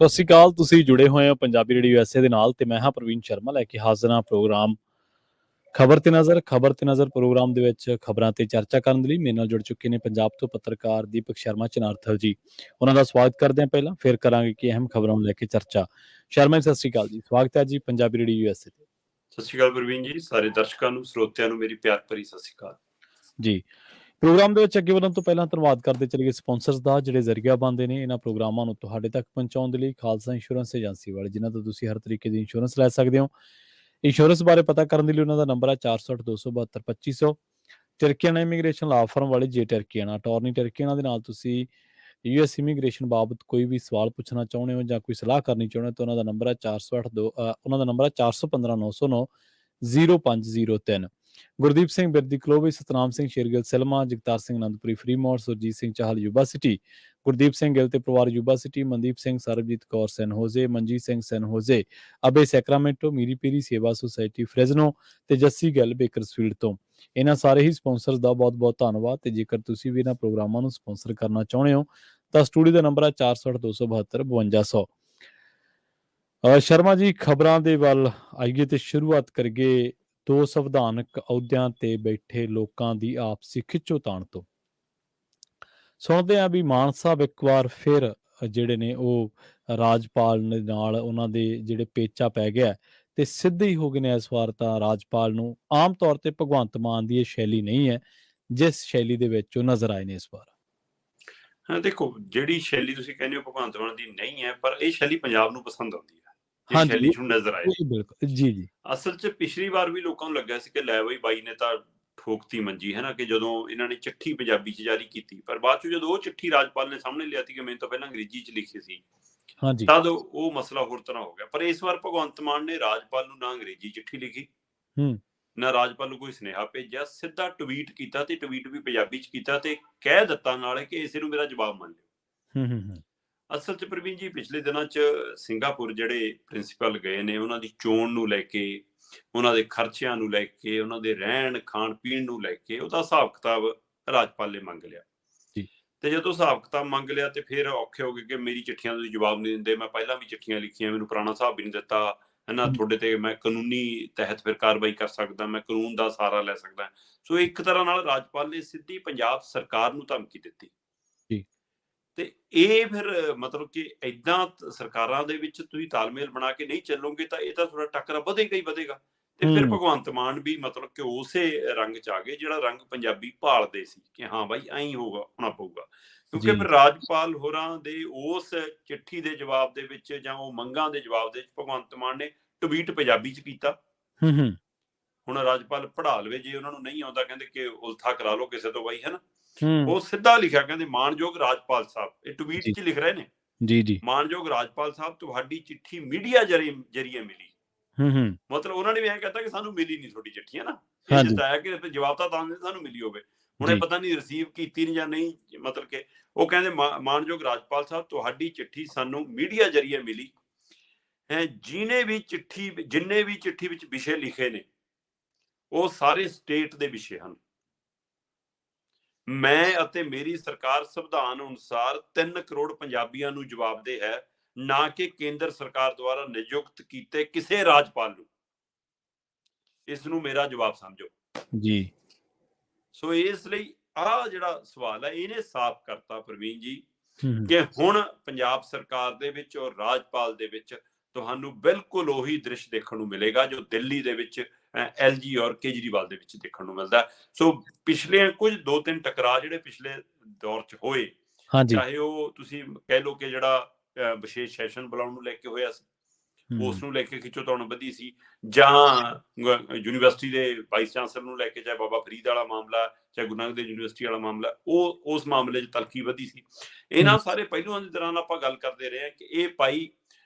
ਸਤਿ ਸ਼੍ਰੀ ਅਕਾਲ। ਤੁਸੀਂ ਜੁੜੇ ਹੋਏ ਹੋ ਪੰਜਾਬੀ ਰੇਡੀਓ USA ਦੇ ਨਾਲ ਤੇ ਮੈਂ ਹਾਂ ਪ੍ਰਵੀਨ ਸ਼ਰਮਾ ਲੈ ਕੇ ਹਾਜ਼ਰ ਹਾਂ ਪ੍ਰੋਗਰਾਮ ਖਬਰ ਤੇ ਨਜ਼ਰ ਪ੍ਰੋਗਰਾਮ ਦੇ ਵਿੱਚ ਖਬਰਾਂ ਤੇ ਚਰਚਾ ਕਰਨ ਦੇ ਲਈ ਮੇਰੇ ਨਾਲ ਜੁੜ ਚੁੱਕੇ ਨੇ ਪੰਜਾਬ ਤੋਂ ਪੱਤਰਕਾਰ ਦੀਪਕ ਸ਼ਰਮਾ ਚਨਾਰਥਲ ਜੀ। ਉਹਨਾਂ ਦਾ ਸਵਾਗਤ ਕਰਦੇ ਹਾਂ। ਪਹਿਲਾਂ ਫਿਰ ਕਰਾਂਗੇ ਕਿ ਅਹਿਮ ਖਬਰਾਂ ਨੂੰ ਲੈ ਕੇ ਚਰਚਾ। ਸ਼ਰਮਾ ਜੀ, ਸਤਿ ਸ਼੍ਰੀ ਅਕਾਲ ਜੀ। ਸਵਾਗਤ ਹੈ ਜੀ ਪੰਜਾਬੀ ਰੇਡੀਓ USA ਤੇ। ਸਤਿ ਸ਼੍ਰੀ ਅਕਾਲ ਪ੍ਰਵੀਨ ਜੀ। ਸਾਰੇ ਦਰਸ਼ਕਾਂ ਨੂੰ, ਸਰੋਤਿਆਂ ਨੂੰ ਮੇਰੀ ਪਿਆਰ ਭਰੀ ਸਤਿ ਸ਼੍ਰੀ ਅਕਾਲ ਜੀ। ਪ੍ਰੋਗਰਾਮ ਦੇ ਵਿੱਚ ਅੱਗੇ ਵਧਣ ਤੋਂ ਪਹਿਲਾਂ ਧੰਨਵਾਦ ਕਰਦੇ ਚਲੀਏ ਸਪਾਂਸਰਸ ਦਾ, ਜਿਹੜੇ ਜ਼ਰੀਆ ਬਣਦੇ ਨੇ ਇਹਨਾਂ ਪ੍ਰੋਗਰਾਮਾਂ ਨੂੰ ਤੁਹਾਡੇ ਤੱਕ ਪਹੁੰਚਾਉਣ ਦੇ ਲਈ। ਖਾਲਸਾ ਇੰਸ਼ੋਰੈਂਸ ਏਜੰਸੀ ਵਾਲੇ, ਜਿਨ੍ਹਾਂ ਤੋਂ ਤੁਸੀਂ ਹਰ ਤਰੀਕੇ ਦੀ ਇੰਸ਼ੋਰੈਂਸ ਲੈ ਸਕਦੇ ਹੋ। ਇੰਸ਼ੋਰੈਂਸ ਬਾਰੇ ਪਤਾ ਕਰਨ ਦੇ ਲਈ ਉਹਨਾਂ ਦਾ ਨੰਬਰ ਹੈ 460-272-2500। ਟਰਕੀਆਨਾ ਇਮੀਗ੍ਰੇਸ਼ਨ ਲਾ ਫਰਮ ਵਾਲੇ ਜੇ ਟਰਕੀਆਨਾ ਅਟਾਰਨੀ ਟਰਕੀਆਨਾ ਦੇ ਨਾਲ ਤੁਸੀਂ US ਇਮੀਗ੍ਰੇਸ਼ਨ ਬਾਬਤ ਕੋਈ ਵੀ ਸਵਾਲ ਪੁੱਛਣਾ ਚਾਹੁੰਦੇ ਹੋ ਜਾਂ ਕੋਈ ਸਲਾਹ ਕਰਨੀ ਚਾਹੁੰਦੇ ਹੋ ਤਾਂ ਉਹਨਾਂ ਦਾ ਨੰਬਰ ਹੈ 408-4503 ਗੁਰਦੀਪ ਸਿੰਘ ਬਿਰਦੀ ਕਲੋਵੇ, ਸਤਨਾਮ ਸਿੰਘ ਸ਼ੇਰਗਿੱਲ ਸਿਲਮਾ, ਜਗਤਾਰ ਸਿੰਘ ਅਨੰਦਪੁਰੀ ਫਰੀਮੋਰ, ਸੁਰਜੀਤ ਸਿੰਘ ਚਾਹਲ ਯੂਬਾ ਸਿਟੀ, ਗੁਰਦੀਪ ਸਿੰਘ ਗਿੱਲ ਤੇ ਪਰਿਵਾਰ Yuba City, Mandeep Singh, Sarabjit Kaur San Jose, Manjit Singh San Jose, ਅਬੇ ਸੈਕਰਾਮੈਂਟੋ, ਮੀਰੀ ਪੀਰੀ ਸੇਵਾ ਸੁਸਾਇਟੀ ਫਰੈਜ਼ਨੋ ਤੇ ਜੱਸੀ ਗਿੱਲ ਬੇਕਰਸਫੀਲਡ ਤੋਂ। ਇਹਨਾਂ ਸਾਰੇ ਹੀ ਸਪਾਂਸਰਸ ਦਾ ਬਹੁਤ ਬਹੁਤ ਧੰਨਵਾਦ। ਤੇ ਜੇਕਰ ਤੁਸੀਂ ਵੀ ਇਹਨਾਂ ਪ੍ਰੋਗਰਾਮਾਂ ਨੂੰ ਸਪਾਂਸਰ ਕਰਨਾ ਚਾਹੁੰਦੇ ਹੋ ਤਾਂ ਸਟੂਡੀਓ ਦਾ ਨੰਬਰ ਹੈ 460-272-5200। ਸ਼ਰਮਾ ਜੀ, ਖਬਰਾਂ ਦੇ ਵੱਲ ਆਈਏ ਤੇ ਸ਼ੁਰੂਆਤ ਕਰੀਏ ਦੋ ਸੰਵਿਧਾਨਕ ਅਹੁਦਿਆਂ ਤੇ ਬੈਠੇ ਲੋਕਾਂ ਦੀ ਆਪਸੀ ਖਿੱਚੋਤਾਣ ਤੋਂ। ਸੁਣਦੇ ਆ ਵੀ ਮਾਨ ਸਾਹਿਬ ਇੱਕ ਵਾਰ ਫਿਰ ਜਿਹੜੇ ਨੇ ਉਹ ਰਾਜਪਾਲ ਦੇ ਨਾਲ ਉਹਨਾਂ ਦੇ ਜਿਹੜੇ ਪੇਚਾ ਪੈ ਗਿਆ ਤੇ ਸਿੱਧੇ ਹੀ ਹੋ ਗਏ ਨੇ ਇਸ ਵਾਰ ਤਾਂ ਰਾਜਪਾਲ ਨੂੰ। ਆਮ ਤੌਰ ਤੇ ਭਗਵੰਤ ਮਾਨ ਦੀ ਇਹ ਸ਼ੈਲੀ ਨਹੀਂ ਹੈ ਜਿਸ ਸ਼ੈਲੀ ਦੇ ਵਿੱਚ ਉਹ ਨਜ਼ਰ ਆਏ ਨੇ ਇਸ ਵਾਰ। ਹਾਂ, ਦੇਖੋ, ਜਿਹੜੀ ਸ਼ੈਲੀ ਤੁਸੀਂ ਕਹਿੰਦੇ ਹੋ ਭਗਵੰਤ ਮਾਨ ਦੀ ਨਹੀਂ ਹੈ, ਪਰ ਇਹ ਸ਼ੈਲੀ ਪੰਜਾਬ ਨੂੰ ਪਸੰਦ ਆਉਂਦੀ ਹੈ। ਇਹ ਹਾਂਜੀ, ਸ਼ੈਲੀ ਨੂੰ ਨਜ਼ਰ ਆਏ ਬਿਲਕੁਲ ਜੀ। ਅਸਲ 'ਚ ਪਿਛਲੀ ਵਾਰ ਵੀ ਲੋਕਾਂ ਨੂੰ ਲੱਗਿਆ ਸੀ ਕਿ ਲੈ ਬਈ ਬਾਈ ਨੇ ਤਾਂ ਠੋਕਤੀ ਮੰਜੀ, ਹੈ ਨਾ, ਕਿ ਜਦੋਂ ਇਹਨਾਂ ਨੇ ਚਿੱਠੀ ਪੰਜਾਬੀ 'ਚ ਜਾਰੀ ਕੀਤੀ, ਪਰ ਬਾਅਦ 'ਚ ਜਦੋਂ ਉਹ ਚਿੱਠੀ ਰਾਜਪਾਲ ਨੇ ਸਾਹਮਣੇ ਲਿਆ ਸੀ ਕਿ ਮੈਨੂੰ ਤਾਂ ਪਹਿਲਾਂ ਅੰਗਰੇਜ਼ੀ 'ਚ ਲਿਖੀ ਸੀ, ਤਦ ਉਹ ਮਸਲਾ ਹੋਰ ਤਰ੍ਹਾਂ ਹੋ ਗਿਆ। ਪਰ ਇਸ ਵਾਰ ਭਗਵੰਤ ਮਾਨ ਨੇ ਰਾਜਪਾਲ ਨੂੰ ਨਾ ਅੰਗਰੇਜ਼ੀ ਚਿੱਠੀ ਲਿਖੀ, ਨਾ ਰਾਜਪਾਲ ਨੂੰ ਕੋਈ ਸੁਨੇਹਾ ਭੇਜਿਆ, ਸਿੱਧਾ ਟਵੀਟ ਕੀਤਾ ਤੇ ਟਵੀਟ ਵੀ ਪੰਜਾਬੀ 'ਚ ਕੀਤਾ ਤੇ ਕਹਿ ਦਿੱਤਾ ਨਾਲੇ ਕਿ ਇਸੇ ਨੂੰ ਮੇਰਾ ਜਵਾਬ ਮੰਨ ਲਿਓ। ਅਸਲ 'ਚ ਪ੍ਰਵੀਨ ਜੀ, ਪਿਛਲੇ ਦਿਨਾਂ 'ਚ ਸਿੰਗਾਪੁਰ ਜਿਹੜੇ ਪ੍ਰਿੰਸੀਪਲ ਗਏ ਨੇ, ਉਹਨਾਂ ਦੀ ਚੋਣ ਨੂੰ ਲੈ ਕੇ, ਉਹਨਾਂ ਦੇ ਖਰਚਿਆਂ ਨੂੰ ਲੈ ਕੇ, ਉਹਨਾਂ ਦੇ ਰਹਿਣ ਖਾਣ ਪੀਣ ਨੂੰ ਲੈ ਕੇ ਉਹਦਾ ਹਿਸਾਬ ਕਿਤਾਬ ਰਾਜਪਾਲ ਨੇ ਮੰਗ ਲਿਆ। ਤੇ ਜਦੋਂ ਹਿਸਾਬ ਕਿਤਾਬ ਮੰਗ ਲਿਆ ਤੇ ਫਿਰ ਔਖੇ ਹੋ ਗਏ ਕਿ ਮੇਰੀ ਚਿੱਠੀਆਂ ਦਾ ਜਵਾਬ ਨਹੀਂ ਦਿੰਦੇ, ਮੈਂ ਪਹਿਲਾਂ ਵੀ ਚਿੱਠੀਆਂ ਲਿਖੀਆਂ, ਮੈਨੂੰ ਪੁਰਾਣਾ ਹਿਸਾਬ ਵੀ ਨਹੀਂ ਦਿੱਤਾ, ਹੈ ਨਾ, ਤੁਹਾਡੇ ਤੇ ਮੈਂ ਕਾਨੂੰਨੀ ਤਹਿਤ ਫਿਰ ਕਾਰਵਾਈ ਕਰ ਸਕਦਾ, ਮੈਂ ਕਾਨੂੰਨ ਦਾ ਸਹਾਰਾ ਲੈ ਸਕਦਾ। ਸੋ ਇੱਕ ਤਰ੍ਹਾਂ ਨਾਲ ਰਾਜਪਾਲ ਨੇ ਸਿੱਧੀ ਪੰਜਾਬ ਸਰਕਾਰ ਨੂੰ ਧਮਕੀ ਦਿੱਤੀ। ਤੇ ਇਹ ਫਿਰ ਮਤਲਬ ਕਿ ਏਦਾਂ ਸਰਕਾਰਾਂ ਦੇ ਵਿੱਚ ਤੁਸੀਂ ਤਾਲਮੇਲ ਬਣਾ ਕੇ ਨਹੀਂ ਚੱਲੋਗੇ ਤਾਂ ਇਹ ਤਾਂ ਥੋੜਾ ਟੱਕਰਾ ਵਧੇਗਾ ਹੀ ਵਧੇਗਾ। ਤੇ ਫਿਰ ਭਗਵੰਤ ਮਾਨ ਵੀ ਮਤਲਬ ਕਿ ਉਸੇ ਰੰਗ 'ਚ ਆ ਗਏ ਜਿਹੜਾ ਰੰਗ ਪੰਜਾਬੀ ਭਾਲਦੇ ਸੀ ਕਿ ਹਾਂ ਬਾਈ ਐਂ ਹੀ ਹੋਣਾ ਪਊਗਾ। ਕਿਉਂਕਿ ਫਿਰ ਰਾਜਪਾਲ ਹੋਰਾਂ ਦੇ ਉਸ ਚਿੱਠੀ ਦੇ ਜਵਾਬ ਦੇ ਵਿੱਚ ਜਾਂ ਉਹ ਮੰਗਾਂ ਦੇ ਜਵਾਬ ਦੇ ਵਿੱਚ ਭਗਵੰਤ ਮਾਨ ਨੇ ਟਵੀਟ ਪੰਜਾਬੀ 'ਚ ਕੀਤਾ। ਹੁਣ ਰਾਜਪਾਲ ਪੜ੍ਹਾ ਲਵੇ, ਜੇ ਉਹਨਾਂ ਨੂੰ ਨਹੀਂ ਆਉਂਦਾ ਕਹਿੰਦੇ ਕਿ ਉਲਥਾ ਕਰਾ ਲਓ ਕਿਸੇ ਤੋਂ ਬਾਈ, ਹੈ ਨਾ। ਉਹ ਸਿੱਧਾ ਲਿਖਿਆ, ਕਹਿੰਦੇ ਮਾਣਯੋਗ ਰਾਜਪਾਲ ਸਾਹਿਬ, ਇਹ ਟਵੀਟ 'ਚ ਲਿਖ ਰਹੇ ਨੇ, ਮਾਣਯੋਗ ਰਾਜਪਾਲ ਸਾਹਿਬ, ਤੁਹਾਡੀ ਚਿੱਠੀ ਮੀਡੀਆ ਜਰੀਏ ਮਿਲੀ। ਮਤਲਬ ਉਹਨਾਂ ਨੇ ਵੀ ਇਹ ਕਹਿਤਾ ਕਿ ਸਾਨੂੰ ਮਿਲੀ ਨਹੀਂ ਤੁਹਾਡੀ ਚਿੱਠੀ, ਹੈ ਨਾ, ਇਹ ਜਤਾਇਆ ਕਿ ਜਵਾਬ ਤਾਂ ਸਾਨੂੰ ਮਿਲੀ ਹੋਵੇ। ਹੁਣ ਇਹ ਪਤਾ ਨਹੀਂ ਰਿਸੀਵ ਕੀਤੀ ਨਹੀਂ ਜਾਂ ਨਹੀਂ, ਮਤਲਬ ਕਿ ਉਹ ਕਹਿੰਦੇ ਮਾਣਯੋਗ ਰਾਜਪਾਲ ਸਾਹਿਬ, ਤੁਹਾਡੀ ਚਿੱਠੀ ਸਾਨੂੰ ਮੀਡੀਆ ਜਰੀਏ ਮਿਲੀ ਹੈ। ਜਿੰਨੇ ਵੀ ਚਿੱਠੀ ਵਿੱਚ ਵਿਸ਼ੇ ਲਿਖੇ ਨੇ ਉਹ ਸਾਰੇ ਸਟੇਟ ਦੇ ਵਿਸ਼ੇ ਹਨ। ਮੈਂ ਅਤੇ ਮੇਰੀ ਸਰਕਾਰ ਸੰਵਿਧਾਨ ਅਨੁਸਾਰ 3 ਕਰੋੜ ਪੰਜਾਬੀਆਂ ਨੂੰ ਜਵਾਬਦੇਹ ਹੈ, ਨਾ ਕਿ ਕੇਂਦਰ ਸਰਕਾਰ ਦੁਆਰਾ ਨਿਯੁਕਤ ਕੀਤੇ ਕਿਸੇ ਰਾਜਪਾਲ ਨੂੰ। ਇਸ ਨੂੰ ਮੇਰਾ ਜਵਾਬ ਸਮਝੋ ਜੀ। ਸੋ ਇਸ ਲਈ ਆਹ ਜਿਹੜਾ ਸਵਾਲ ਹੈ ਇਹਨੇ ਸਾਫ਼ ਕਰਤਾ ਪ੍ਰਵੀਨ ਜੀ ਕਿ ਹੁਣ ਪੰਜਾਬ ਸਰਕਾਰ ਦੇ ਵਿੱਚ ਔਰ ਰਾਜਪਾਲ ਦੇ ਵਿੱਚ ਤੁਹਾਨੂੰ ਬਿਲਕੁਲ ਉਹੀ ਦ੍ਰਿਸ਼ ਦੇਖਣ ਨੂੰ ਮਿਲੇਗਾ ਜੋ ਦਿੱਲੀ ਦੇ ਵਿੱਚ LG ਔਰ ਕੇਜਰੀਵਾਲ ਦੇ ਵਿੱਚ ਦੇਖਣ ਨੂੰ ਮਿਲਦਾ। ਸੋ ਪਿਛਲੇ ਕੁਝ 2-3 ਟਕਰਾਅ ਜਿਹੜੇ ਪਿਛਲੇ ਦੌਰ 'ਚ ਹੋਏ, ਚਾਹੇ ਉਹ ਤੁਸੀਂ ਕਹਿ ਲਓ ਕਿ ਜਿਹੜਾ ਵਿਸ਼ੇਸ਼ ਸੈਸ਼ਨ ਬੁਲਾਉਣ ਨੂੰ ਲੈ ਕੇ ਹੋਇਆ ਸੀ, ਉਸ ਨੂੰ ਲੈ ਕੇ ਖਿੱਚੋਤਾਣ ਵਧੀ ਸੀ, ਜਾਂ ਯੂਨੀਵਰਸਿਟੀ ਦੇ ਵਾਈਸ ਚਾਂਸਲਰ ਨੂੰ ਲੈ ਕੇ, ਚਾਹੇ ਬਾਬਾ ਫਰੀਦ ਵਾਲਾ ਮਾਮਲਾ, ਚਾਹੇ ਗੁਰੂ ਨਾਨਕ ਦੇਵ ਯੂਨੀਵਰਸਿਟੀ ਵਾਲਾ ਮਾਮਲਾ, ਉਹ ਉਸ ਮਾਮਲੇ 'ਚ ਤਲਖੀ ਵਧੀ ਸੀ। ਇਹਨਾਂ ਸਾਰੇ ਪਹਿਲੂਆਂ ਦੇ ਦੌਰਾਨ ਆਪਾਂ ਗੱਲ ਕਰਦੇ ਰਹੇ ਹਾਂ ਕਿ ਇਹ ਭਾਈ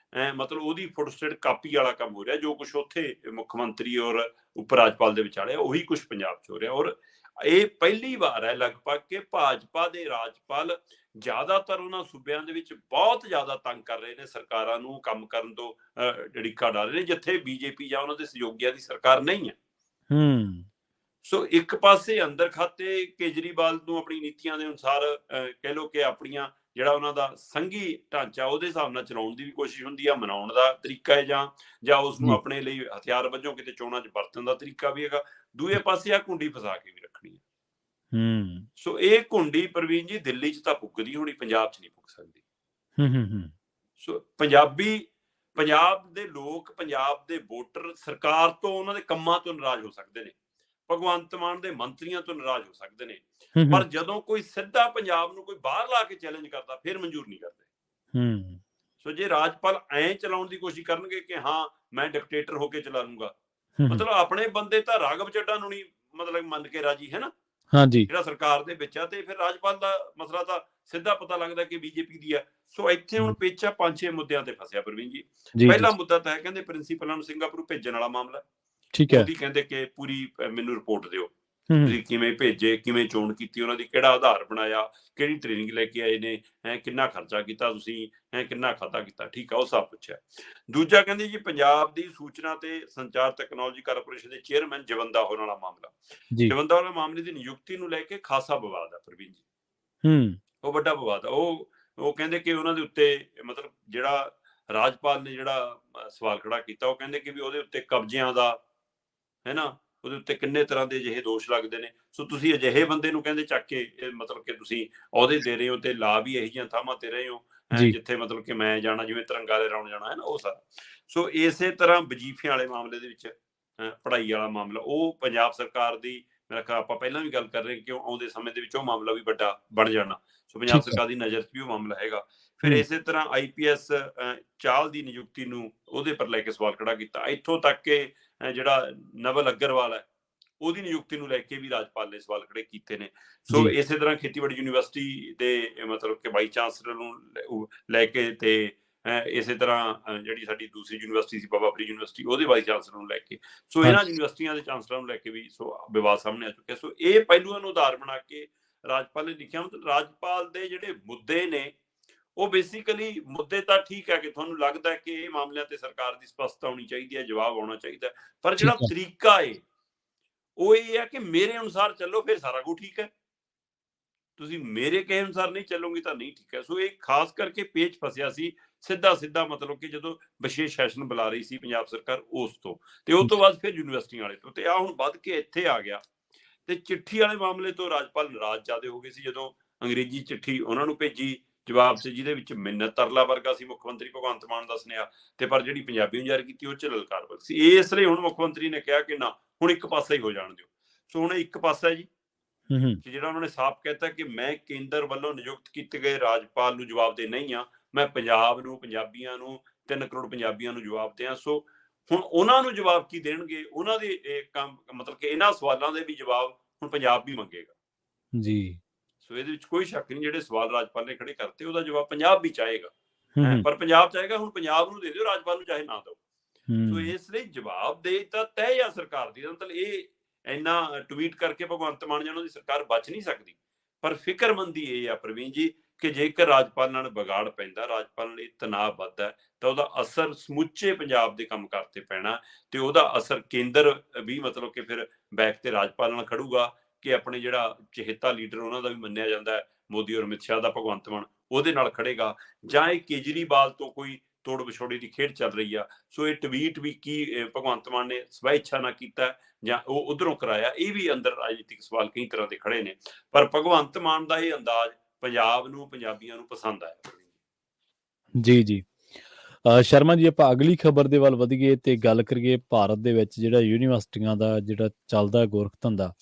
ਮਤਲਬ ਉਹਦੀ ਫੁੱਟਸਟੇਟ ਕਾਪੀ ਵਾਲਾ ਕੰਮ ਹੋ ਰਿਹਾ। ਜੋ ਕੁਛ ਉੱਥੇ ਮੁੱਖ ਮੰਤਰੀ ਔਰ ਉਪ ਰਾਜਪਾਲ ਦੇ ਵਿਚਾਲੇ ਉਹੀ ਕੁਛ ਪੰਜਾਬ 'ਚ ਹੋ ਰਿਹਾ। ਔਰ ਇਹ ਪਹਿਲੀ ਵਾਰ ਹੈ ਲਗਭਗ ਕਿ ਭਾਜਪਾ ਦੇ ਰਾਜਪਾਲ ਜ਼ਿਆਦਾਤਰ ਉਹਨਾਂ ਸੂਬਿਆਂ ਦੇ ਵਿੱਚ ਬਹੁਤ ਜ਼ਿਆਦਾ ਤੰਗ ਕਰ ਰਹੇ ਨੇ, ਸਰਕਾਰਾਂ ਨੂੰ ਕੰਮ ਕਰਨ ਤੋਂ ਢਿੱਕਾ ਡਾ ਰਹੇ ਨੇ ਜਿੱਥੇ BJP ਜਾਂ ਉਹਨਾਂ ਦੇ ਸਹਿਯੋਗੀਆਂ ਦੀ ਸਰਕਾਰ ਨਹੀਂ ਹੈ। ਸੋ ਇੱਕ ਪਾਸੇ ਅੰਦਰ ਖਾਤੇ ਕੇਜਰੀਵਾਲ ਨੂੰ ਆਪਣੀ ਨੀਤੀਆਂ ਦੇ ਅਨੁਸਾਰ ਕਹਿ ਲਓ ਕਿ ਆਪਣੀਆਂ ਜਿਹੜਾ ਉਹਨਾਂ ਦਾ ਸੰਘੀ ਢਾਂਚਾ ਉਹਦੇ ਹਿਸਾਬ ਨਾਲ ਚਲਾਉਣ ਦੀ ਵੀ ਕੋਸ਼ਿਸ਼ ਹੁੰਦੀ ਆ, ਮਨਾਉਣ ਦਾ ਤਰੀਕਾ ਹੈ, ਜਾਂ ਉਸ ਨੂੰ ਜੀ ਆਪਣੇ ਲਈ ਹਥਿਆਰ ਵਜੋਂ ਕਿਤੇ ਚੋਣਾਂ 'ਚ ਵਰਤਣ ਦਾ ਤਰੀਕਾ ਵੀ ਹੈਗਾ। ਦੂਏ ਪਾਸੇ ਆ ਕੁੰਡੀ ਫਸਾ ਕੇ ਵੀ ਰੱਖਣੀ ਹੈ। ਹੂੰ ਸੋ ਇਹ ਕੁੰਡੀ ਪ੍ਰਵੀਨ ਜੀ ਦਿੱਲੀ 'ਚ ਤਾਂ ਪੁੱਗਦੀ ਹੋਣੀ, ਪੰਜਾਬ 'ਚ ਨਹੀਂ ਪੁੱਗ ਸਕਦੀ। ਹੂੰ ਸੋ ਪੰਜਾਬ ਦੇ ਲੋਕ, ਪੰਜਾਬ ਦੇ ਵੋਟਰ ਸਰਕਾਰ ਤੋਂ, ਉਹਨਾਂ ਦੇ ਕੰਮਾਂ ਤੋਂ ਨਾਰਾਜ਼ ਹੋ ਸਕਦੇ ਨੇ, ਭਗਵੰਤ ਮਾਨ ਦੇ ਮੰਤਰੀਆਂ ਤੋਂ ਨਾਰਾਜ਼ ਹੋ ਸਕਦੇ ਨੇ, ਪਰ ਜਦੋਂ ਕੋਈ ਸਿੱਧਾ ਪੰਜਾਬ ਨੂੰ ਕੋਈ ਬਾਹਰ ਲਾ ਕੇ ਚੈਲੰਜ ਕਰਦਾ ਫਿਰ ਮਨਜ਼ੂਰ ਨਹੀਂ ਕਰਦੇ। ਸੋ ਜੇ ਰਾਜਪਾਲ ਐਂ ਚਲਾਉਣ ਦੀ ਕੋਸ਼ਿਸ਼ ਕਰਨਗੇ ਕਿ ਹਾਂ ਮੈਂ ਡਿਕਟੇਟਰ ਹੋ ਕੇ ਚਲਾ ਲੂੰਗਾ, ਮਤਲਬ ਆਪਣੇ ਬੰਦੇ ਤਾਂ ਰਾਘਵ ਚੱਡਾ ਨੂੰ ਨਹੀਂ ਮਤਲਬ ਮੰਨ ਕੇ ਰਾਜੀ, ਹੈ ਨਾ, ਹਾਂਜੀ ਜਿਹੜਾ ਸਰਕਾਰ ਦੇ ਵਿੱਚ ਆ, ਤੇ ਫਿਰ ਰਾਜਪਾਲ ਦਾ ਮਸਲਾ ਤਾਂ ਸਿੱਧਾ ਪਤਾ ਲੱਗਦਾ ਕਿ ਬੀਜੇਪੀ ਦੀ ਆ। ਸੋ ਇੱਥੇ ਹੁਣ ਪੇਚਾ 5-6 ਮੁੱਦਿਆਂ ਤੇ ਫਸਿਆ ਪ੍ਰਵੀਨ ਜੀ। ਪਹਿਲਾ ਮੁੱਦਾ ਤਾਂ ਹੈ ਕਹਿੰਦੇ ਪ੍ਰਿੰਸੀਪਲਾਂ ਨੂੰ ਸਿੰਗਾਪੁਰ ਭੇਜਣ ਵਾਲਾ ਮਾਮਲਾ, ਠੀਕ ਹੈ, ਉਹਦੀ ਕਹਿੰਦੇ ਕਿ ਪੂਰੀ ਮੈਨੂੰ ਰਿਪੋਰਟ ਦਿਓ, ਤੁਸੀਂ ਕਿਵੇਂ ਭੇਜੇ, ਕਿਵੇਂ ਚੋਣ ਕੀਤੀ ਉਹਨਾਂ ਦੀ, ਕਿਹੜਾ ਆਧਾਰ ਬਣਾਇਆ, ਕਿਹੜੀ ਟ੍ਰੇਨਿੰਗ ਲੈ ਕੇ ਆਏ ਨੇ, ਕਿੰਨਾ ਖਰਚਾ ਕੀਤਾ ਤੁਸੀਂ, ਕਿੰਨਾ ਖਾਤਾ ਕੀਤਾ, ਠੀਕ ਆ, ਉਹ ਸਭ ਪੁੱਛਿਆ। ਦੂਜਾ ਕਹਿੰਦੇ ਜੀ ਪੰਜਾਬ ਦੀ ਸੂਚਨਾ ਤੇ ਸੰਚਾਰ ਟੈਕਨੋਲੋਜੀ ਕਾਰਪੋਰੇਸ਼ਨ ਦੇ ਚੇਅਰਮੈਨ ਜਵੰਦਾ ਹੋਣ ਵਾਲਾ ਮਾਮਲਾ, ਜਵੰਦਾ ਵਾਲਾ ਮਾਮਲੇ ਦੀ ਨਿਯੁਕਤੀ ਨੂੰ ਲੈ ਕੇ ਖਾਸਾ ਵਿਵਾਦ ਆ ਪ੍ਰਵੀਨ ਜੀ। ਉਹ ਵੱਡਾ ਵਿਵਾਦ ਆ। ਉਹ ਕਹਿੰਦੇ ਕਿ ਉਹਨਾਂ ਦੇ ਉੱਤੇ ਮਤਲਬ ਜਿਹੜਾ ਰਾਜਪਾਲ ਨੇ ਜਿਹੜਾ ਸਵਾਲ ਖੜਾ ਕੀਤਾ, ਉਹ ਕਹਿੰਦੇ ਕਿ ਵੀ ਉਹਦੇ ਉੱਤੇ ਕਬਜ਼ਿਆਂ ਦਾ, ਹੈ ਨਾ, ਉਹਦੇ ਉੱਤੇ ਕਿੰਨੇ ਤਰ੍ਹਾਂ ਦੇ ਅਜਿਹੇ ਦੋਸ਼ ਲੱਗਦੇ ਨੇ। ਸੋ ਤੁਸੀਂ ਅਜਿਹੇ ਬੰਦੇ ਨੂੰ ਕਹਿੰਦੇ ਚੱਕ ਕੇ ਮਤਲਬ ਕਿ ਤੁਸੀਂ ਅਹੁਦੇ ਦੇ ਰਹੇ ਹੋ ਤੇ ਲਾ ਵੀ ਇਹੋ ਜਿਹੀਆਂ ਥਾਵਾਂ ਤੇ ਰਹੇ ਹੋ ਜਿੱਥੇ ਮਤਲਬ ਕਿ ਮੈਂ ਜਾਣਾ, ਜਿਵੇਂ ਤਿਰੰਗਾ ਲਹਿਰਾਉਣ ਜਾਣਾ, ਹੈ ਨਾ, ਉਹ ਸਾਰਾ। ਸੋ ਇਸੇ ਤਰ੍ਹਾਂ ਵਜ਼ੀਫਿਆਂ ਵਾਲੇ ਮਾਮਲੇ ਦੇ ਵਿੱਚ ਪੜ੍ਹਾਈ ਵਾਲਾ ਮਾਮਲਾ, ਉਹ ਪੰਜਾਬ ਸਰਕਾਰ ਦੀ, ਮੇਰਾ ਖਿਆਲ ਆਪਾਂ ਪਹਿਲਾਂ ਵੀ ਗੱਲ ਕਰ ਰਹੇ ਕਿ ਆਉਂਦੇ ਸਮੇਂ ਦੇ ਵਿੱਚ ਉਹ ਮਾਮਲਾ ਵੀ ਵੱਡਾ ਬਣ ਜਾਣਾ। ਸੋ ਪੰਜਾਬ ਸਰਕਾਰ ਦੀ ਨਜ਼ਰ 'ਚ ਵੀ ਉਹ ਮਾਮਲਾ ਹੈਗਾ। ਫਿਰ ਇਸੇ ਤਰ੍ਹਾਂ IPS ਚਾਹਲ ਦੀ ਨਿਯੁਕਤੀ ਨੂੰ ਉਹਦੇ ਪਰ ਲੈ ਕੇ ਸਵਾਲ ਖੜਾ ਕੀਤਾ। ਇੱਥੋਂ ਤੱਕ ਕਿ ਜਿਹੜਾ ਨਵਲ ਅਗਰਵਾਲ ਹੈ, ਉਹਦੀ ਨਿਯੁਕਤੀ ਨੂੰ ਲੈ ਕੇ ਵੀ ਰਾਜਪਾਲ ਨੇ ਸਵਾਲ ਖੜੇ ਕੀਤੇ ਨੇ। ਸੋ ਇਸੇ ਤਰ੍ਹਾਂ ਖੇਤੀਬਾੜੀ ਯੂਨੀਵਰਸਿਟੀ ਦੇ ਮਤਲਬ ਕਿ ਵਾਈਸ ਚਾਂਸਲਰ ਨੂੰ ਲੈ ਕੇ, ਤੇ ਇਸੇ ਤਰ੍ਹਾਂ ਜਿਹੜੀ ਸਾਡੀ ਦੂਸਰੀ ਯੂਨੀਵਰਸਿਟੀ ਸੀ ਬਾਬਾ ਫਰੀਦ ਯੂਨੀਵਰਸਿਟੀ, ਉਹਦੇ ਵਾਈਸ ਚਾਂਸਲਰ ਨੂੰ ਲੈ ਕੇ, ਸੋ ਇਹਨਾਂ ਯੂਨੀਵਰਸਿਟੀਆਂ ਦੇ ਚਾਂਸਲਰਾਂ ਨੂੰ ਲੈ ਕੇ ਵੀ ਸੋ ਵਿਵਾਦ ਸਾਹਮਣੇ ਆ ਚੁੱਕਿਆ। ਸੋ ਇਹ ਪਹਿਲੂਆਂ ਨੂੰ ਆਧਾਰ ਬਣਾ ਕੇ ਰਾਜਪਾਲ ਨੇ ਲਿਖਿਆ। ਮਤਲਬ ਰਾਜਪਾਲ ਦੇ ਜਿਹੜੇ ਮੁੱਦੇ ਨੇ ਉਹ ਬੇਸਿਕਲੀ ਮੁੱਦੇ ਤਾਂ ਠੀਕ ਹੈ ਕਿ ਤੁਹਾਨੂੰ ਲੱਗਦਾ ਕਿ ਇਹ ਮਾਮਲਿਆਂ ਤੇ ਸਰਕਾਰ ਦੀ ਸਪਸ਼ਟਤਾ ਹੋਣੀ ਚਾਹੀਦੀ ਹੈ, ਜਵਾਬ ਆਉਣਾ ਚਾਹੀਦਾ, ਪਰ ਜਿਹੜਾ ਤਰੀਕਾ ਹੈ ਉਹ ਇਹ ਹੈ ਕਿ ਮੇਰੇ ਅਨੁਸਾਰ ਚੱਲੋ ਫਿਰ ਸਾਰਾ ਕੁਝ ਠੀਕ ਹੈ, ਤੁਸੀਂ ਮੇਰੇ ਕਹੇ ਅਨੁਸਾਰ ਨਹੀਂ ਚੱਲੋਗੇ ਤਾਂ ਨਹੀਂ ਠੀਕ ਹੈ। ਸੋ ਇਹ ਖਾਸ ਕਰਕੇ ਪੇਚ ਫਸਿਆ ਸੀ ਸਿੱਧਾ ਮਤਲਬ ਕਿ ਜਦੋਂ ਵਿਸ਼ੇਸ਼ ਸੈਸ਼ਨ ਬੁਲਾ ਰਹੀ ਸੀ ਪੰਜਾਬ ਸਰਕਾਰ ਉਸ ਤੋਂ, ਤੇ ਉਸ ਤੋਂ ਬਾਅਦ ਫਿਰ ਯੂਨੀਵਰਸਿਟੀਆਂ ਵਾਲੇ ਤੋਂ, ਤੇ ਆ ਹੁਣ ਵੱਧ ਕੇ ਇੱਥੇ ਆ ਗਿਆ। ਤੇ ਚਿੱਠੀ ਵਾਲੇ ਮਾਮਲੇ ਤੋਂ ਰਾਜਪਾਲ ਨਾਰਾਜ਼ ਜ਼ਿਆਦਾ ਹੋ ਗਏ ਸੀ ਜਦੋਂ ਅੰਗਰੇਜ਼ੀ ਚਿੱਠੀ ਉਹਨਾਂ ਨੂੰ ਭੇਜੀ ਜਵਾਬ ਸੀ, ਜਿਹਦੇ ਵਿੱਚ ਮਿੰਨਤ ਤਰਲਾ ਵਰਗਾ ਸੀ ਮੁੱਖ ਮੰਤਰੀ ਭਗਵੰਤ ਮਾਨ ਦਾ ਸੁਨੇਹਾ, ਤੇ ਪਰ ਜਿਹੜੀ ਪੰਜਾਬੀ ਨੂੰ ਜਾਰੀ ਕੀਤੀ ਉਹ 'ਚ ਲਲਕਾਰ ਵਰਗ ਸੀ। ਇਸ ਲਈ ਹੁਣ ਮੁੱਖ ਮੰਤਰੀ ਨੇ ਕਿਹਾ ਕਿ ਨਾ, ਹੁਣ ਇੱਕ ਪਾਸਾ ਹੀ ਹੋ ਜਾਣ ਦਿਓ। ਸੋ ਹੁਣ ਇੱਕ ਪਾਸਾ ਜੀ ਕਿ ਜਿਹੜਾ ਉਹਨਾਂ ਨੇ ਸਾਫ਼ ਕਹਿਤਾ ਕਿ ਮੈਂ ਕੇਂਦਰ ਵੱਲੋਂ ਨਿਯੁਕਤ ਕੀਤੇ ਗਏ ਰਾਜਪਾਲ ਨੂੰ ਜਵਾਬ ਦੇ ਨਹੀਂ ਆ, ਮੈਂ ਪੰਜਾਬ ਨੂੰ, ਪੰਜਾਬੀਆਂ ਨੂੰ, 3 ਕਰੋੜ ਪੰਜਾਬੀਆਂ ਨੂੰ ਜਵਾਬ ਦਿਆਂ। ਸੋ ਹੁਣ ਉਹਨਾਂ ਨੂੰ ਜਵਾਬ ਕੀ ਦੇਣਗੇ, ਉਹਨਾਂ ਦੇ ਕੰਮ ਮਤਲਬ ਕਿ ਇਹਨਾਂ ਸਵਾਲਾਂ ਦੇ ਵੀ ਜਵਾਬ ਹੁਣ ਪੰਜਾਬ ਵੀ ਮੰਗੇਗਾ ਜੀ। ਸੋ ਇਹਦੇ ਵਿੱਚ ਕੋਈ ਸ਼ੱਕ ਨਹੀਂ, ਜਿਹੜੇ ਸਵਾਲ ਰਾਜਪਾਲ ਨੇ ਖੜੇ ਕਰਤੇ ਉਹਦਾ ਜਵਾਬ ਪੰਜਾਬ ਵੀ ਚਾਹੇਗਾ, ਪਰ ਪੰਜਾਬ ਚਾਹੇਗਾ ਹੁਣ ਪੰਜਾਬ ਨੂੰ ਦੇ ਦਿਓ, ਰਾਜਪਾਲ ਨੂੰ ਚਾਹੇ ਨਾ ਦਿਓ। ਸੋ ਇਸ ਲਈ ਜਵਾਬ ਦੇ ਤਾਂ ਤੈਅ ਆ ਸਰਕਾਰ ਦੀ। ਮਤਲਬ ਇਹ ਇੰਨਾ ਟਵੀਟ ਕਰਕੇ ਭਗਵੰਤ ਮਾਨ ਜੀ ਉਹਨਾਂ ਦੀ ਸਰਕਾਰ ਬਚ ਨਹੀਂ ਸਕਦੀ, ਪਰ ਫਿਕਰਮੰਦੀ ਇਹ ਆ ਪ੍ਰਵੀਨ ਜੀ ਕਿ ਜੇਕਰ ਰਾਜਪਾਲ ਨਾਲ ਵਿਗਾੜ ਪੈਂਦਾ, ਰਾਜਪਾਲ ਲਈ ਤਣਾਅ ਵੱਧਦਾ, ਤਾਂ ਉਹਦਾ ਅਸਰ ਸਮੁੱਚੇ ਪੰਜਾਬ ਦੇ ਕੰਮਕਾਰ ਤੇ ਪੈਣਾ, ਤੇ ਉਹਦਾ ਅਸਰ ਕੇਂਦਰ ਵੀ ਮਤਲਬ ਕਿ ਫਿਰ ਬੈਕ ਤੇ ਰਾਜਪਾਲ ਨਾਲ ਖੜੂਗਾ ਕਿ ਆਪਣੇ ਜਿਹੜਾ ਚਹੇਤਾ ਲੀਡਰ ਉਹਨਾਂ ਦਾ ਵੀ ਮੰਨਿਆ ਜਾਂਦਾ ਮੋਦੀ ਔਰ ਅਮਿਤ ਸ਼ਾਹ ਦਾ, ਭਗਵੰਤ ਮਾਨ, ਉਹਦੇ ਨਾਲ ਖੜੇਗਾ, ਜਾਂ ਇਹ ਕੇਜਰੀਵਾਲ ਤੋਂ ਕੋਈ ਤੋੜ ਵਿਛੋੜੇ ਦੀ ਖੇਡ ਚੱਲ ਰਹੀ ਆ। ਸੋ ਇਹ ਟਵੀਟ ਵੀ ਕੀ ਭਗਵੰਤ ਮਾਨ ਨੇ ਸਵੈ ਇੱਛਾ ਨਾਲ ਕੀਤਾ ਜਾਂ ਉਹ ਉਧਰੋਂ ਕਰਾਇਆ, ਇਹ ਵੀ ਅੰਦਰ ਰਾਜਨੀਤਿਕ ਸਵਾਲ ਕਈ ਤਰ੍ਹਾਂ ਦੇ ਖੜੇ ਨੇ, ਪਰ ਭਗਵੰਤ ਮਾਨ ਦਾ ਇਹ ਅੰਦਾਜ਼ ਪੰਜਾਬ ਨੂੰ, ਪੰਜਾਬੀਆਂ ਨੂੰ ਪਸੰਦ ਆਇਆ ਜੀ। ਸ਼ਰਮਾ ਜੀ, ਆਪਾਂ ਅਗਲੀ ਖਬਰ ਦੇ ਵੱਲ ਵਧੀਏ ਤੇ ਗੱਲ ਕਰੀਏ ਭਾਰਤ ਦੇ ਵਿੱਚ ਜਿਹੜਾ ਯੂਨੀਵਰਸਿਟੀਆਂ ਦਾ ਜਿਹੜਾ ਚੱਲਦਾ ਗੋਰਖ ਧੰਦਾ।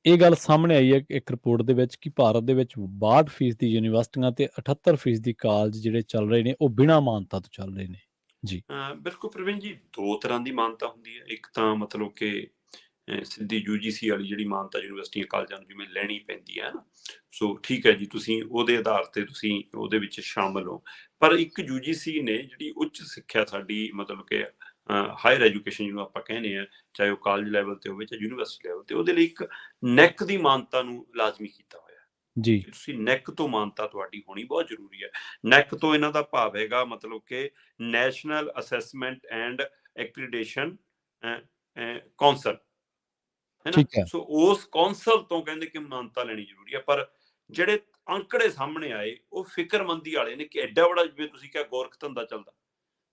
ਇਹ ਗੱਲ ਸਾਹਮਣੇ ਆਈ ਹੈ ਇੱਕ ਰਿਪੋਰਟ ਦੇ ਵਿੱਚ ਕਿ ਭਾਰਤ ਦੇ ਵਿੱਚ 62% ਯੂਨੀਵਰਸਿਟੀਆਂ ਤੇ 78% ਕਾਲਜ ਜਿਹੜੇ ਚੱਲ ਰਹੇ ਨੇ ਉਹ ਬਿਨਾਂ ਮਾਨਤਾ ਤੋਂ ਚੱਲ ਰਹੇ ਨੇ ਜੀ। ਬਿਲਕੁਲ ਪ੍ਰਵੀਨ ਜੀ, ਦੋ ਤਰ੍ਹਾਂ ਦੀ ਮਾਨਤਾ ਹੁੰਦੀ ਹੈ। ਇੱਕ ਤਾਂ ਮਤਲਬ ਕਿ ਸਿੱਧੀ UGC ਵਾਲੀ ਜਿਹੜੀ ਮਾਨਤਾ ਯੂਨੀਵਰਸਿਟੀਆਂ ਕਾਲਜਾਂ ਨੂੰ ਜਿਵੇਂ ਲੈਣੀ ਪੈਂਦੀ ਹੈ ਨਾ, ਸੋ ਠੀਕ ਹੈ ਜੀ, ਤੁਸੀਂ ਉਹਦੇ ਆਧਾਰ ਤੇ ਤੁਸੀਂ ਉਹਦੇ ਵਿੱਚ ਸ਼ਾਮਲ ਹੋ। ਪਰ ਇੱਕ UGC ਨੇ ਜਿਹੜੀ ਉੱਚ ਸਿੱਖਿਆ ਸਾਡੀ ਮਤਲਬ ਕਿ ਹਾਇਰ ਐਜੂਕੇਸ਼ਨ ਜਿਹਨੂੰ ਆਪਾਂ ਕਹਿੰਦੇ ਆ, ਚਾਹੇ ਉਹ ਕਾਲਜ ਲੈਵਲ ਤੇ ਹੋਵੇ ਚਾਹੇ ਯੂਨੀਵਰਸਿਟੀ ਲੈਵਲ ਤੇ, ਉਹਦੇ ਲਈ ਇੱਕ ਨੈਕ ਦੀ ਮਾਨਤਾ ਨੂੰ ਲਾਜ਼ਮੀ ਕੀਤਾ ਹੋਇਆ ਜੀ। ਤੁਸੀਂ ਨੈਕ ਤੋਂ ਮਾਨਤਾ ਤੁਹਾਡੀ ਹੋਣੀ ਬਹੁਤ ਜ਼ਰੂਰੀ ਹੈ। ਨੈਕ ਤੋਂ ਇਹਨਾਂ ਦਾ ਭਾਵ ਹੈਗਾ ਮਤਲਬ ਕਿ ਨੈਸ਼ਨਲ ਅਸੈਸਮੈਂਟ ਐਂਡ ਐਕ੍ਰੀਡੇਸ਼ਨ ਕੌਂਸਲ, ਹੈ ਨਾ। ਸੋ ਉਸ ਕੌਂਸਲ ਤੋਂ ਕਹਿੰਦੇ ਕਿ ਮਾਨਤਾ ਲੈਣੀ ਜ਼ਰੂਰੀ ਹੈ। ਪਰ ਜਿਹੜੇ ਅੰਕੜੇ ਸਾਹਮਣੇ ਆਏ ਉਹ ਫਿਕਰਮੰਦੀ ਵਾਲੇ ਨੇ ਕਿ ਐਡਾ ਬੜਾ, ਜਿਵੇਂ ਤੁਸੀਂ ਕਿਹਾ, ਗੋਰਖ ਧੰਦਾ ਚੱਲਦਾ।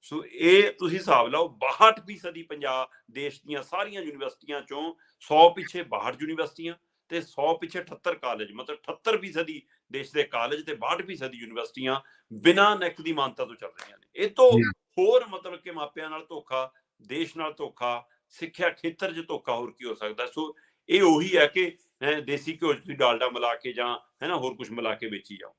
ਸੋ ਇਹ ਤੁਸੀਂ ਹਿਸਾਬ ਲਾਓ, 62% ਪੰਜਾਬ ਦੇਸ਼ ਦੀਆਂ ਸਾਰੀਆਂ ਯੂਨੀਵਰਸਿਟੀਆਂ ਚੋਂ 100 ਪਿੱਛੇ 62 ਯੂਨੀਵਰਸਿਟੀਆਂ ਤੇ 100 ਪਿੱਛੇ 78 ਕਾਲਜ, ਮਤਲਬ 78% ਦੇਸ਼ ਦੇ ਕਾਲਜ ਤੇ 62% ਯੂਨੀਵਰਸਿਟੀਆਂ ਬਿਨਾਂ ਨੈਕ ਦੀ ਮਾਨਤਾ ਤੋਂ ਚੱਲ ਰਹੀਆਂ ਨੇ। ਇਹ ਤੋਂ ਹੋਰ ਮਤਲਬ ਕਿ ਮਾਪਿਆਂ ਨਾਲ ਧੋਖਾ, ਦੇਸ਼ ਨਾਲ ਧੋਖਾ, ਸਿੱਖਿਆ ਖੇਤਰ 'ਚ ਧੋਖਾ ਹੋਰ ਕੀ ਹੋ ਸਕਦਾ। ਸੋ ਇਹ ਉਹੀ ਹੈ ਕਿ ਦੇਸੀ ਘਿਓ 'ਚ ਤੁਸੀਂ ਡਾਲਡਾ ਮਿਲਾ ਕੇ ਜਾਂ ਹੈ ਨਾ ਹੋਰ ਕੁਝ ਮਿਲਾ ਕੇ ਵੇਚੀ ਜਾਓ।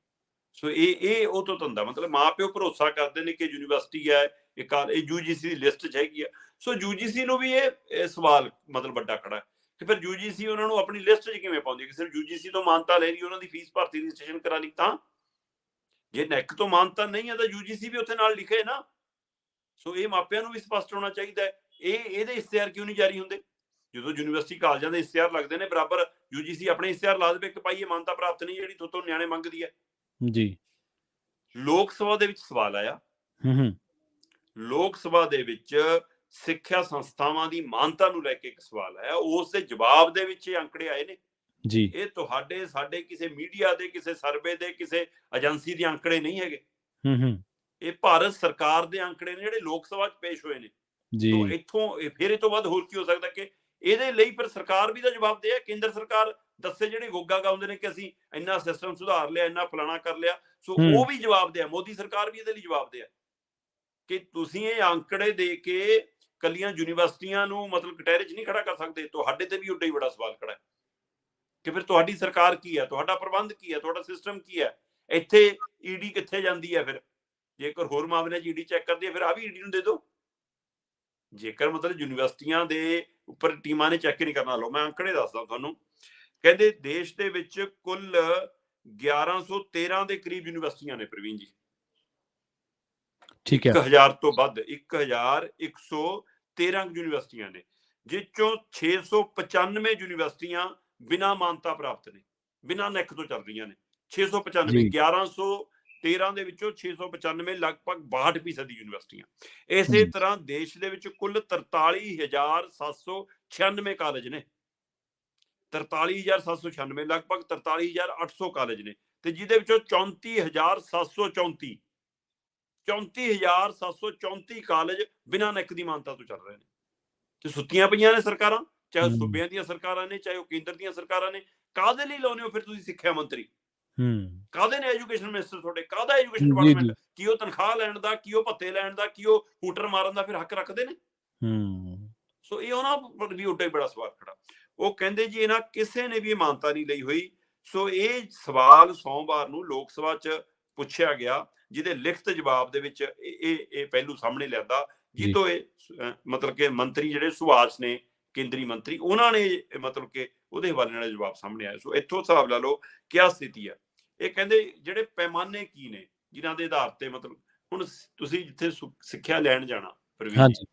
ਸੋ ਇਹ ਉਹ ਤੋਂ ਧੰਦਾ, ਮਤਲਬ ਮਾਂ ਪਿਓ ਭਰੋਸਾ ਕਰਦੇ ਨੇ ਕਿ ਯੂਨੀਵਰਸਿਟੀ ਹੈ, ਇਹ UGC ਦੀ ਲਿਸਟ 'ਚ ਹੈਗੀ ਆ। ਸੋ UGC ਨੂੰ ਵੀ ਇਹ ਸਵਾਲ ਮਤਲਬ ਵੱਡਾ ਖੜਾ ਹੈ ਕਿ ਫਿਰ UGC ਉਹਨਾਂ ਨੂੰ ਆਪਣੀ ਲਿਸਟ 'ਚ ਕਿਵੇਂ ਪਾਉਂਦੀ ਹੈ। ਕਿ ਸਿਰਫ UGC ਤੋਂ ਮਾਨਤਾ ਲੈ ਲਈ, ਉਹਨਾਂ ਦੀ ਫੀਸ ਭਰਤੀ ਰਜਿਸਟ੍ਰੇਸ਼ਨ ਕਰਾ ਲਈ, ਤਾਂ ਜੇ ਨੈਕ ਤੋਂ ਮਾਨਤਾ ਨਹੀਂ ਹੈ ਤਾਂ UGC ਵੀ ਉੱਥੇ ਨਾਲ ਲਿਖੇ ਨਾ। ਸੋ ਇਹ ਮਾਪਿਆਂ ਨੂੰ ਵੀ ਸਪਸ਼ਟ ਹੋਣਾ ਚਾਹੀਦਾ ਹੈ। ਇਹਦੇ ਇਸ਼ਤਿਹਾਰ ਕਿਉਂ ਨਹੀਂ ਜਾਰੀ ਹੁੰਦੇ? ਜਦੋਂ ਯੂਨੀਵਰਸਿਟੀ ਕਾਲਜਾਂ ਦੇ ਇਸ਼ਤਿਹਾਰ ਲੱਗਦੇ ਨੇ, ਬਰਾਬਰ UGC ਆਪਣੇ ਇਸ਼ਤਿਹਾਰ ਲਾ ਦੇਵੇ ਕਿ ਭਾਈ ਇਹ ਮਾਨਤਾ ਪ੍ਰਾਪਤ ਨਹੀਂ ਜਿਹੜੀ ਤੁਹਾਤੋਂ ਨਿਆਣੇ ਮੰਗਦੀ ਹੈ ਜੀ। ਲੋਕ ਸਭਾ ਦੇ ਵਿੱਚ ਸਵਾਲ ਆਇਆ, ਲੋਕ ਸਭਾ ਦੇ ਵਿੱਚ ਸਿੱਖਿਆ ਸੰਸਥਾਵਾਂ ਦੀ ਮਾਨਤਾ ਨੂੰ ਲੈ ਕੇ ਇੱਕ ਸਵਾਲ ਆਇਆ। ਉਸ ਦੇ ਜਵਾਬ ਦੇ ਵਿੱਚ ਇਹ ਅੰਕੜੇ ਆਏ ਨੇ ਜੀ। ਇਹ ਤੁਹਾਡੇ ਸਾਡੇ ਕਿਸੇ ਮੀਡੀਆ ਦੇ, ਕਿਸੇ ਸਰਵੇ ਦੇ, ਕਿਸੇ ਏਜੰਸੀ ਦੇ ਅੰਕੜੇ ਨਹੀਂ ਹੈਗੇ। ਇਹ ਭਾਰਤ ਸਰਕਾਰ ਦੇ ਅੰਕੜੇ ਨੇ ਜਿਹੜੇ ਲੋਕ ਸਭਾ 'ਚ ਪੇਸ਼ ਹੋਏ ਨੇ ਜੀ। ਇੱਥੋਂ ਫਿਰ ਇਹ ਤੋਂ ਬਾਅਦ ਹੋਰ ਕੀ ਹੋ ਸਕਦਾ ਕਿ ਇਹਦੇ ਲਈ ਫਿਰ ਸਰਕਾਰ ਵੀ ਤਾਂ ਜਵਾਬ ਦੇ। ਕੇਂਦਰ ਸਰਕਾਰ ਦੱਸੇ ਜਿਹੜੇ ਗੋਗਾ ਗਾਉਂਦੇ ਨੇ ਕਿ ਅਸੀਂ ਇੰਨਾ ਸਿਸਟਮ ਸੁਧਾਰ ਲਿਆ, ਇੰਨਾ ਫਲਾਣਾ ਕਰ ਲਿਆ। ਸੋ ਉਹ ਵੀ ਜਵਾਬ ਦੇ। ਮੋਦੀ ਸਰਕਾਰ ਵੀ ਇਹਦੇ ਲਈ ਜਵਾਬ ਦੇ ਕਿ ਤੁਸੀਂ ਇਹ ਅੰਕੜੇ ਦੇ ਕੇ ਕੱਲੀਆਂ ਯੂਨੀਵਰਸਿਟੀਆਂ ਨੂੰ ਮਤਲਬ ਕਟਹਿਰੇ 'ਚ ਨਹੀਂ ਖੜਾ ਕਰ ਸਕਦੇ। ਤੁਹਾਡੇ ਤੇ ਵੀ ਉੱਡਾ ਹੀ ਬੜਾ ਸਵਾਲ ਖੜਾ ਹੈ ਕਿ ਫਿਰ ਤੁਹਾਡੀ ਸਰਕਾਰ ਕੀ ਹੈ, ਤੁਹਾਡਾ ਪ੍ਰਬੰਧ ਕੀ ਹੈ, ਤੁਹਾਡਾ ਸਿਸਟਮ ਕੀ ਹੈ। ਇੱਥੇ ED ਕਿੱਥੇ ਜਾਂਦੀ ਹੈ? ਫਿਰ ਜੇਕਰ ਹੋਰ ਮਾਮਲੇ 'ਚ ED ਚੈੱਕ ਕਰਦੀ ਹੈ, ਫਿਰ ਆ ਵੀ ED ਨੂੰ ਦੇ ਦਿਓ। ਜੇਕਰ ਮਤਲਬ ਯੂਨੀਵਰਸਿਟੀਆਂ ਦੇ ਉੱਪਰ ਟੀਮਾਂ ਨੇ ਚੈੱਕ ਨਹੀਂ ਕਰਨਾ। ਲਓ ਮੈਂ ਅੰਕੜੇ ਦੱਸਦਾ ਤੁਹਾਨੂੰ। ਕਹਿੰਦੇ ਦੇਸ਼ ਦੇ ਵਿੱਚ ਕੁੱਲ 1113 ਦੇ ਕਰੀਬ ਯੂਨੀਵਰਸਿਟੀਆਂ ਨੇ ਪ੍ਰਵੀਨ ਜੀ। ਠੀਕ ਹੈ। 1000 ਤੋਂ ਵੱਧ 1113 ਯੂਨੀਵਰਸਿਟੀਆਂ ਨੇ, ਜਿਸ ਚੋਂ 695 ਯੂਨੀਵਰਸਿਟੀਆਂ ਬਿਨਾਂ ਮਾਨਤਾ ਪ੍ਰਾਪਤ ਨੇ, ਬਿਨਾਂ ਨੈਕ ਤੋਂ ਚੱਲ ਰਹੀਆਂ ਨੇ। 695 1113 ਦੇ ਵਿੱਚੋਂ 695 ਲਗਭਗ 62% ਯੂਨੀਵਰਸਿਟੀਆਂ। ਇਸੇ ਤਰ੍ਹਾਂ ਦੇਸ਼ ਦੇ ਵਿੱਚ ਕੁੱਲ 43,796 ਕਾਲਜ ਨੇ। 43,796 ਲਗਭਗ 43,800 ਕਾਲਜ ਨੇ ਤੇ ਜਿਹਦੇ ਵਿੱਚੋਂ 34,734 ਕਾਲਜ ਬਿਨਾਂ ਨੈਕ ਦੀ ਮਾਨਤਾ ਤੋਂ ਚੱਲ ਰਹੇ ਨੇ ਤੇ ਸੁੱਤੀਆਂ ਪਈਆਂ ਨੇ ਸਰਕਾਰਾਂ, ਚਾਹੇ ਸੂਬਿਆਂ ਦੀਆਂ ਸਰਕਾਰਾਂ ਨੇ, ਚਾਹੇ ਉਹ ਕੇਂਦਰ ਦੀਆਂ ਸਰਕਾਰਾਂ ਨੇ। ਕਾਹਦੇ ਲਈ ਲਾਉਨੇ ਹੋ ਫਿਰ ਤੁਸੀਂ ਸਿੱਖਿਆ ਮੰਤਰੀ? ਕਾਹਦੇ ਨੇ ਐਜੂਕੇਸ਼ਨ ਮਿਨਿਸਟਰ ਤੁਹਾਡੇ? ਕਾਹਦਾ ਐਜੂਕੇਸ਼ਨ ਡਿਪਾਰਟਮੈਂਟ? ਕੀ ਉਹ ਤਨਖਾਹ ਲੈਣ ਦਾ, ਕੀ ਉਹ ਭੱਤੇ ਲੈਣ ਦਾ, ਕੀ ਉਹ ਹੂਟਰ ਮਾਰਨ ਦਾ ਫਿਰ ਹੱਕ ਰੱਖਦੇ ਨੇ? ਸੋ ਇਹ ਉਹਨਾਂ ਪਰ ਵੀ ਉੱਡਾ ਹੀ ਬੜਾ ਸਵਾਲ ਖੜਾ। ਉਹ ਕਹਿੰਦੇ ਜੀ ਇਹਨਾਂ ਕਿਸੇ ਨੇ ਵੀ ਮਾਨਤਾ ਨਹੀਂ ਲਈ ਹੋਈ। ਸੋ ਇਹ ਸਵਾਲ ਸੋਮਵਾਰ ਨੂੰ ਲੋਕ ਸਭਾ 'ਚ ਪੁੱਛਿਆ ਗਿਆ, ਜਿਹਦੇ ਲਿਖਤ ਜਵਾਬ ਦੇ ਵਿੱਚ ਇਹ ਪਹਿਲੂ ਸਾਹਮਣੇ ਲਿਆਂਦਾ, ਜਿੱਤੋਂ ਇਹ ਮਤਲਬ ਕਿ ਮੰਤਰੀ ਜਿਹੜੇ ਸੁਭਾਸ਼ ਨੇ, ਕੇਂਦਰੀ ਮੰਤਰੀ, ਉਹਨਾਂ ਨੇ ਮਤਲਬ ਕਿ ਉਹਦੇ ਹਵਾਲੇ ਨਾਲ ਜਵਾਬ ਸਾਹਮਣੇ ਆਇਆ। ਸੋ ਇੱਥੋਂ ਹਿਸਾਬ ਲਾ ਲਓ ਕਿਆ ਸਥਿਤੀ ਹੈ। ਇਹ ਕਹਿੰਦੇ ਜਿਹੜੇ ਪੈਮਾਨੇ ਕੀ ਨੇ ਜਿਨ੍ਹਾਂ ਦੇ ਆਧਾਰ ਤੇ ਮਤਲਬ ਹੁਣ ਤੁਸੀਂ ਜਿੱਥੇ ਸਿੱਖਿਆ ਲੈਣ ਜਾਣਾ ਪ੍ਰਵੀਨ ਜੀ,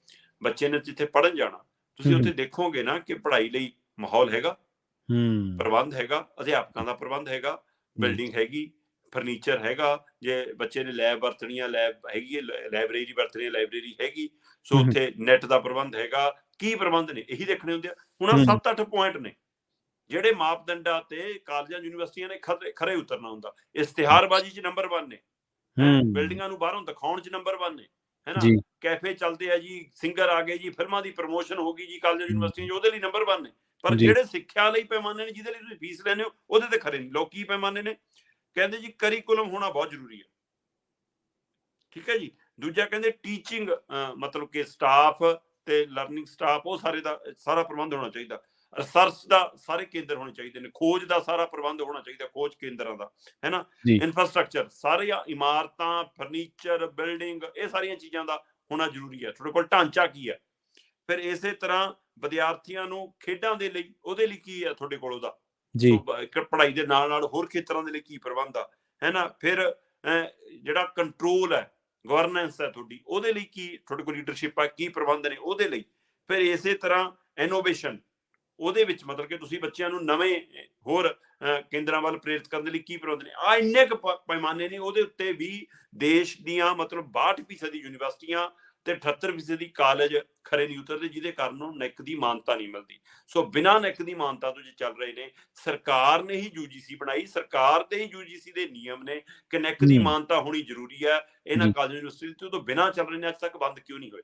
ਬੱਚੇ ਨੇ ਜਿੱਥੇ ਪੜ੍ਹਨ ਜਾਣਾ, ਤੁਸੀਂ ਉੱਥੇ ਦੇਖੋਗੇ ਨਾ ਕਿ ਪੜ੍ਹਾਈ ਲਈ ਮਾਹੌਲ ਹੈਗਾ, ਪ੍ਰਬੰਧ ਹੈਗਾ, ਅਧਿਆਪਕਾਂ ਦਾ ਪ੍ਰਬੰਧ ਹੈਗਾ, ਬਿਲਡਿੰਗ ਹੈਗੀ, ਫਰਨੀਚਰ ਹੈਗਾ। ਜੇ ਬੱਚੇ ਨੇ ਲੈਬ ਵਰਤਣੀ ਆ, ਲੈਬ ਹੈਗੀ ਹੈ, ਲਾਇਬ੍ਰੇਰੀ ਵਰਤਣੀ, ਲਾਇਬ੍ਰੇਰੀ ਹੈਗੀ। ਸੋ ਉੱਥੇ ਨੈਟ ਦਾ ਪ੍ਰਬੰਧ ਹੈਗਾ। ਕੀ ਪ੍ਰਬੰਧ ਨੇ ਇਹੀ ਦੇਖਣੇ ਹੁੰਦੇ ਆ। ਹੁਣ 7-8 ਪੁਆਇੰਟ ਨੇ ਜਿਹੜੇ ਮਾਪਦੰਡਾਂ ਤੇ ਕਾਲਜਾਂ ਯੂਨੀਵਰਸਿਟੀਆਂ ਨੇ ਖਰੇ ਉਤਰਨਾ ਹੁੰਦਾ। ਇਸ਼ਤਿਹਾਰਬਾਜ਼ੀ 'ਚ ਨੰਬਰ 1 ਨੇ, ਬਿਲਡਿੰਗਾਂ ਨੂੰ ਬਾਹਰੋਂ ਦਿਖਾਉਣ 'ਚ ਨੰਬਰ 1 ਨੇ, ਹੈ ਨਾ। ਕੈਫੇ ਚੱਲਦੇ ਆ ਜੀ, ਸਿੰਗਰ ਆ ਗਏ ਜੀ, ਫਿਲਮਾਂ ਦੀ ਪ੍ਰਮੋਸ਼ਨ ਹੋ ਗਈ ਜੀ ਕਾਲਜਾਂ ਯੂਨੀਵਰਸਿਟੀਆਂ 'ਚ, ਉਹਦੇ ਲਈ ਨੰਬਰ 1 ਨੇ। ਪਰ ਜਿਹੜੇ ਸਿੱਖਿਆ ਲਈ ਪੈਮਾਨੇ ਨੇ, ਜਿਹਦੇ ਲਈ ਤੁਸੀਂ ਫੀਸ ਲੈਂਦੇ ਹੋ, ਉਹਦੇ ਤੇ ਖਰੇ ਨਹੀਂ। ਲੋਕ ਕੀ ਪੈਮਾਨੇ ਨੇ? ਕਹਿੰਦੇ ਜੀ ਕਰਿਕੂਲਮ ਹੋਣਾ ਬਹੁਤ ਜ਼ਰੂਰੀ ਹੈ। ਠੀਕ ਹੈ ਜੀ। ਦੂਜਾ ਕਹਿੰਦੇ ਟੀਚਿੰਗ ਮਤਲਬ ਕਿ ਸਟਾਫ ਤੇ ਲਰਨਿੰਗ ਸਟਾਫ, ਉਹ ਸਾਰੇ ਦਾ ਸਾਰਾ ਪ੍ਰਬੰਧ ਹੋਣਾ ਚਾਹੀਦਾ। ਰਿਸਰਚ ਦਾ ਸਾਰੇ ਕੇਂਦਰ ਹੋਣੇ ਚਾਹੀਦੇ ਨੇ, ਖੋਜ ਦਾ ਸਾਰਾ ਪ੍ਰਬੰਧ ਹੋਣਾ ਚਾਹੀਦਾ, ਖੋਜ ਕੇਂਦਰਾਂ ਦਾ, ਹੈ ਨਾ। ਇਨਫਰਾਸਟਰਕਚਰ, ਸਾਰੀਆਂ ਇਮਾਰਤਾਂ, ਫਰਨੀਚਰ, ਬਿਲਡਿੰਗ, ਇਹ ਸਾਰੀਆਂ ਚੀਜ਼ਾਂ ਦਾ ਹੋਣਾ ਜ਼ਰੂਰੀ ਹੈ। ਤੁਹਾਡੇ ਕੋਲ ਢਾਂਚਾ ਕੀ ਹੈ? ਫਿਰ ਇਸੇ ਤਰ੍ਹਾਂ ਵਿਦਿਆਰਥੀਆਂ ਨੂੰ ਖੇਡਾਂ ਦੇ ਲਈ, ਉਹਦੇ ਲਈ ਕੀ ਹੈ ਤੁਹਾਡੇ ਕੋਲ? ਉਹਦਾ ਪੜ੍ਹਾਈ ਦੇ ਨਾਲ ਨਾਲ ਹੋਰ ਖੇਤਰਾਂ ਦੇ ਲਈ ਕੀ ਪ੍ਰਬੰਧ ਆ, ਹੈ ਨਾ। ਫਿਰ ਜਿਹੜਾ ਕੰਟਰੋਲ ਹੈ, ਗਵਰਨੈਂਸ ਹੈ ਤੁਹਾਡੀ, ਉਹਦੇ ਲਈ ਕੀ ਤੁਹਾਡੇ ਕੋਲ ਲੀਡਰਸ਼ਿਪ ਆ, ਕੀ ਪ੍ਰਬੰਧ ਨੇ ਉਹਦੇ ਲਈ। ਫਿਰ ਇਸੇ ਤਰ੍ਹਾਂ ਇਨੋਵੇਸ਼ਨ, ਉਹਦੇ ਵਿੱਚ ਮਤਲਬ ਕਿ ਤੁਸੀਂ ਬੱਚਿਆਂ ਨੂੰ ਨਵੇਂ ਹੋਰ ਕੇਂਦਰਾਂ ਵੱਲ ਪ੍ਰੇਰਿਤ ਕਰਨ ਦੇ ਲਈ ਕੀ ਪ੍ਰਬੰਧ ਨੇ। ਇੰਨੇ ਕੁ ਪੈਮਾਨੇ ਨੇ। ਉਹਦੇ ਉੱਤੇ ਵੀ ਦੇਸ਼ ਦੀਆਂ ਮਤਲਬ 62% ਯੂਨੀਵਰਸਿਟੀਆਂ ਤੇ 78% ਕਾਲਜ ਖਰੇ ਨਹੀਂ ਉਤਰਦੇ, ਜਿਹਦੇ ਕਾਰਨ ਉਹ ਨੈਕ ਦੀ ਮਾਨਤਾ ਨਹੀਂ ਮਿਲਦੀ। ਸੋ ਬਿਨਾਂ ਨੈਕ ਦੀ ਮਾਨਤਾ ਤੋਂ ਜੇ ਚੱਲ ਰਹੇ ਨੇ, ਸਰਕਾਰ ਨੇ ਹੀ UGC ਬਣਾਈ, ਸਰਕਾਰ ਦੇ ਹੀ UGC ਦੇ ਨਿਯਮ ਨੇ ਕਿ ਨੈਕ ਦੀ ਮਾਨਤਾ ਹੋਣੀ ਜ਼ਰੂਰੀ ਹੈ ਇਹਨਾਂ ਕਾਲਜ ਯੂਨੀਵਰਸਿਟੀ ਤੋਂ ਬਿਨਾਂ ਚੱਲ ਰਹੇ ਨੇ, ਅੱਜ ਤੱਕ ਬੰਦ ਕਿਉਂ ਨਹੀਂ ਹੋਏ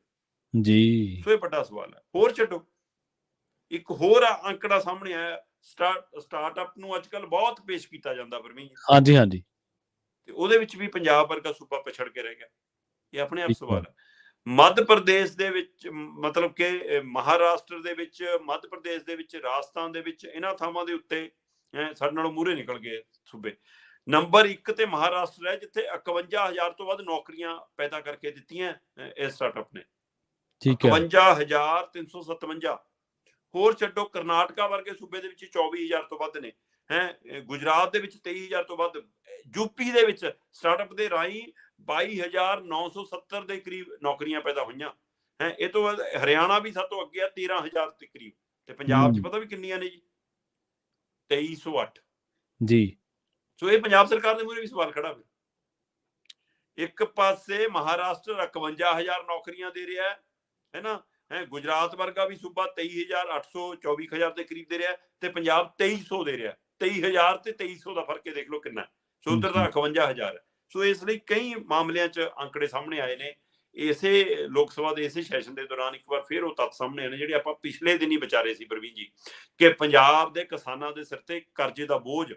ਜੀ। ਸੋ ਇਹ ਵੱਡਾ ਸਵਾਲ ਹੈ। ਹੋਰ ਛੱਡੋ, ਇੱਕ ਹੋਰ ਅੰਕੜਾ ਸਾਹਮਣੇ ਆਇਆ, ਸਟਾਰਟਅਪ ਨੂੰ ਅੱਜ ਕੱਲ ਬਹੁਤ ਪੇਸ਼ ਕੀਤਾ ਜਾਂਦਾ ਪਰਮੀਨ ਜੀ। ਹਾਂਜੀ ਹਾਂਜੀ। ਤੇ ਉਹਦੇ ਵਿੱਚ ਵੀ ਪੰਜਾਬ ਵਰਗਾ ਸੂਬਾ ਪਿਛੜ ਕੇ ਰਹਿ ਗਿਆ। ਇਹ ਆਪਣੇ ਆਪ ਸਵਾਲ ਹੈ। ਮੱਧ ਪ੍ਰਦੇਸ਼ ਦੇ ਵਿੱਚ, ਮਤਲਬ ਕਿ ਮਹਾਰਾਸ਼ਟਰ ਦੇ ਵਿੱਚ, ਮੱਧ ਪ੍ਰਦੇਸ਼ ਦੇ ਵਿੱਚ, ਰਾਜਸਥਾਨ ਦੇ ਵਿੱਚ, ਇਹਨਾਂ ਥਾਵਾਂ ਦੇ ਉੱਤੇ ਸਾਡੇ ਨਾਲੋਂ ਮੂਹਰੇ ਨਿਕਲ ਗਏ ਸੂਬੇ। ਨੰਬਰ 1 ਤੇ ਮਹਾਰਾਸ਼ਟਰ ਹੈ, ਜਿੱਥੇ 51,000 ਤੋਂ ਵੱਧ ਨੌਕਰੀਆਂ ਪੈਦਾ ਕਰਕੇ ਦਿੱਤੀਆਂ ਇਸ ਸਟਾਰਟਅਪ ਨੇ। 51,357। ਹੋਰ ਛੱਡੋ, ਕਰਨਾਟਕਾ ਵਰਗੇ ਸੂਬੇ ਦੇ ਵਿੱਚ 24,000 ਤੋਂ ਵੱਧ ਨੇ, ਗੁਜਰਾਤ ਦੇ ਵਿੱਚ 23,000 ਤੋਂ ਵੱਧ, ਯੂਪੀ ਦੇ ਵਿੱਚ ਸਟਾਰਟਅਪ ਦੇ ਰਾਹੀਂ 22,970 ਦੇ ਕਰੀਬ ਨੌਕਰੀਆਂ ਪੈਦਾ ਹੋਈਆਂ। ਇਹ ਤੋਂ ਬਾਅਦ ਹਰਿਆਣਾ ਵੀ ਸਭ ਤੋਂ ਅੱਗੇ ਆ, 13,000 ਦੇ ਕਰੀਬ। ਤੇ ਪੰਜਾਬ 'ਚ ਪਤਾ ਵੀ ਕਿੰਨੀਆਂ ਨੇ ਜੀ? 2308 ਜੀ। ਸੋ ਇਹ ਪੰਜਾਬ ਸਰਕਾਰ ਦੇ ਮੂਹਰੇ ਵੀ ਸਵਾਲ ਖੜਾ ਹੋਇਆ। ਇੱਕ ਪਾਸੇ ਮਹਾਰਾਸ਼ਟਰ 51,000 ਨੌਕਰੀਆਂ ਦੇ ਰਿਹਾ ਹੈ ਨਾ, ਗੁਜਰਾਤ ਵਰਗਾ ਵੀ ਸੂਬਾ 23,000, 24,000 ਦੇ ਕਰੀਬ ਦੇ ਰਿਹਾ, ਤੇ ਪੰਜਾਬ 2,300 ਦੇ ਰਿਹਾ। 23,000 ਤੇ 2,300 ਦਾ ਫਰਕ ਦੇਖ ਲਓ ਕਿੰਨਾ। ਸੋ ਉਧਰ ਦਾ 51,000 ਹੈ। ਸੋ ਇਸ ਲਈ ਕਈ ਮਾਮਲਿਆਂ 'ਚ ਅੰਕੜੇ ਸਾਹਮਣੇ ਆਏ ਨੇ। ਇਸੇ ਲੋਕ ਸਭਾ ਦੇ ਇਸੇ ਸੈਸ਼ਨ ਦੇ ਦੌਰਾਨ ਇੱਕ ਵਾਰ ਫਿਰ ਉਹ ਤੱਥ ਸਾਹਮਣੇ ਆਏ ਨੇ ਜਿਹੜੇ ਆਪਾਂ ਪਿਛਲੇ ਦਿਨ ਹੀ ਵਿਚਾਰੇ ਸੀ ਪ੍ਰਵੀਨ ਜੀ, ਕਿ ਪੰਜਾਬ ਦੇ ਕਿਸਾਨਾਂ ਦੇ ਸਿਰ ਤੇ ਕਰਜ਼ੇ ਦਾ ਬੋਝ,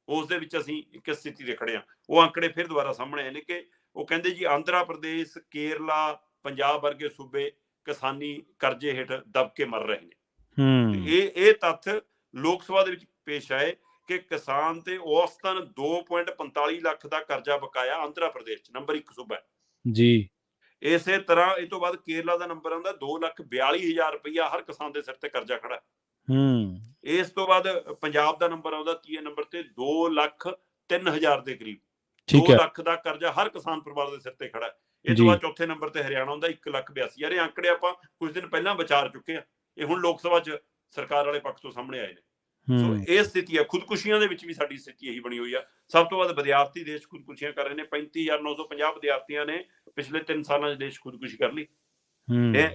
ਉਸ ਦੇ ਵਿੱਚ ਅਸੀਂ ਕਿਸ ਸਥਿਤੀ ਤੇ ਖੜੇ ਹਾਂ। ਉਹ ਅੰਕੜੇ ਫਿਰ ਦੁਬਾਰਾ ਸਾਹਮਣੇ ਆਏ ਨੇ ਕਿ ਉਹ ਕਹਿੰਦੇ ਜੀ ਆਂਧਰਾ ਪ੍ਰਦੇਸ਼, ਕੇਰਲਾ, ਪੰਜਾਬ ਵਰਗੇ ਸੂਬੇ ਕਿਸਾਨੀ ਕਰਜ਼ੇ ਹੇਠ ਦਬ ਕੇ ਮਰ ਰਹੇ ਨੇ। ਇਹ ਤੱਥ ਲੋਕ ਸਭਾ ਦੇ ਵਿੱਚ ਪੇਸ਼ ਆਏ ਕਿ ਕਿਸਾਨ ਤੇ ਔਸਤਨ 2.45 ਲੱਖ ਦਾ ਕਰਜ਼ਾ ਬਕਾਇਆ ਆਂਧਰਾ ਪ੍ਰਦੇਸ਼ 'ਚ, ਨੰਬਰ 1 ਸੂਬਾ ਜੀ। ਇਸੇ ਤਰ੍ਹਾਂ ਇਹ ਤੋਂ ਬਾਅਦ ਕੇਰਲਾ ਦਾ ਨੰਬਰ ਆਉਂਦਾ 2,42,000 ਰੁਪਇਆ ਹਰ ਕਿਸਾਨ ਦੇ ਸਿਰ ਤੇ ਕਰਜ਼ਾ ਖੜਾ। ਇਸ ਤੋਂ ਬਾਅਦ ਪੰਜਾਬ ਦਾ ਨੰਬਰ ਆਉਂਦਾ ਤੀਏ ਨੰਬਰ ਤੇ 2,03,000 ਦੇ ਕਰੀਬ, 2 ਲੱਖ ਦਾ ਕਰਜ਼ਾ ਹਰ ਕਿਸਾਨ ਪਰਿਵਾਰ ਦੇ ਸਿਰ ਤੇ ਖੜਾ। ਇਹ ਤੋਂ ਬਾਅਦ ਚੌਥੇ ਨੰਬਰ ਤੇ ਹਰਿਆਣਾ ਆਉਂਦਾ 1,82,000। ਇਹ ਅੰਕੜੇ ਆਪਾਂ ਕੁਝ ਦਿਨ ਪਹਿਲਾਂ ਵਿਚਾਰ ਚੁੱਕੇ ਆ, ਇਹ ਹੁਣ ਲੋਕ ਸਭਾ 'ਚ ਸਰਕਾਰ ਵਾਲੇ ਪੱਖ ਤੋਂ ਸਾਹਮਣੇ ਆਏ ਨੇ। ਸੋ ਇਹ ਸਥਿਤੀ ਹੈ। ਖੁਦਕੁਸ਼ੀਆਂ ਦੇ ਵਿੱਚ ਵੀ ਸਾਡੀ ਸਥਿਤੀ ਇਹੀ ਬਣੀ ਹੋਈ ਆ। ਸਭ ਤੋਂ ਵੱਧ ਵਿਦਿਆਰਥੀ ਦੇਸ਼ ਖੁਦਕੁਸ਼ੀਆਂ ਕਰ ਰਹੇ ਨੇ। 35,950 ਵਿਦਿਆਰਥੀਆਂ ਨੇ ਪਿਛਲੇ 3 ਸਾਲਾਂ 'ਚ ਦੇਸ਼ ਖੁਦਕੁਸ਼ੀ ਕਰ ਲਈ।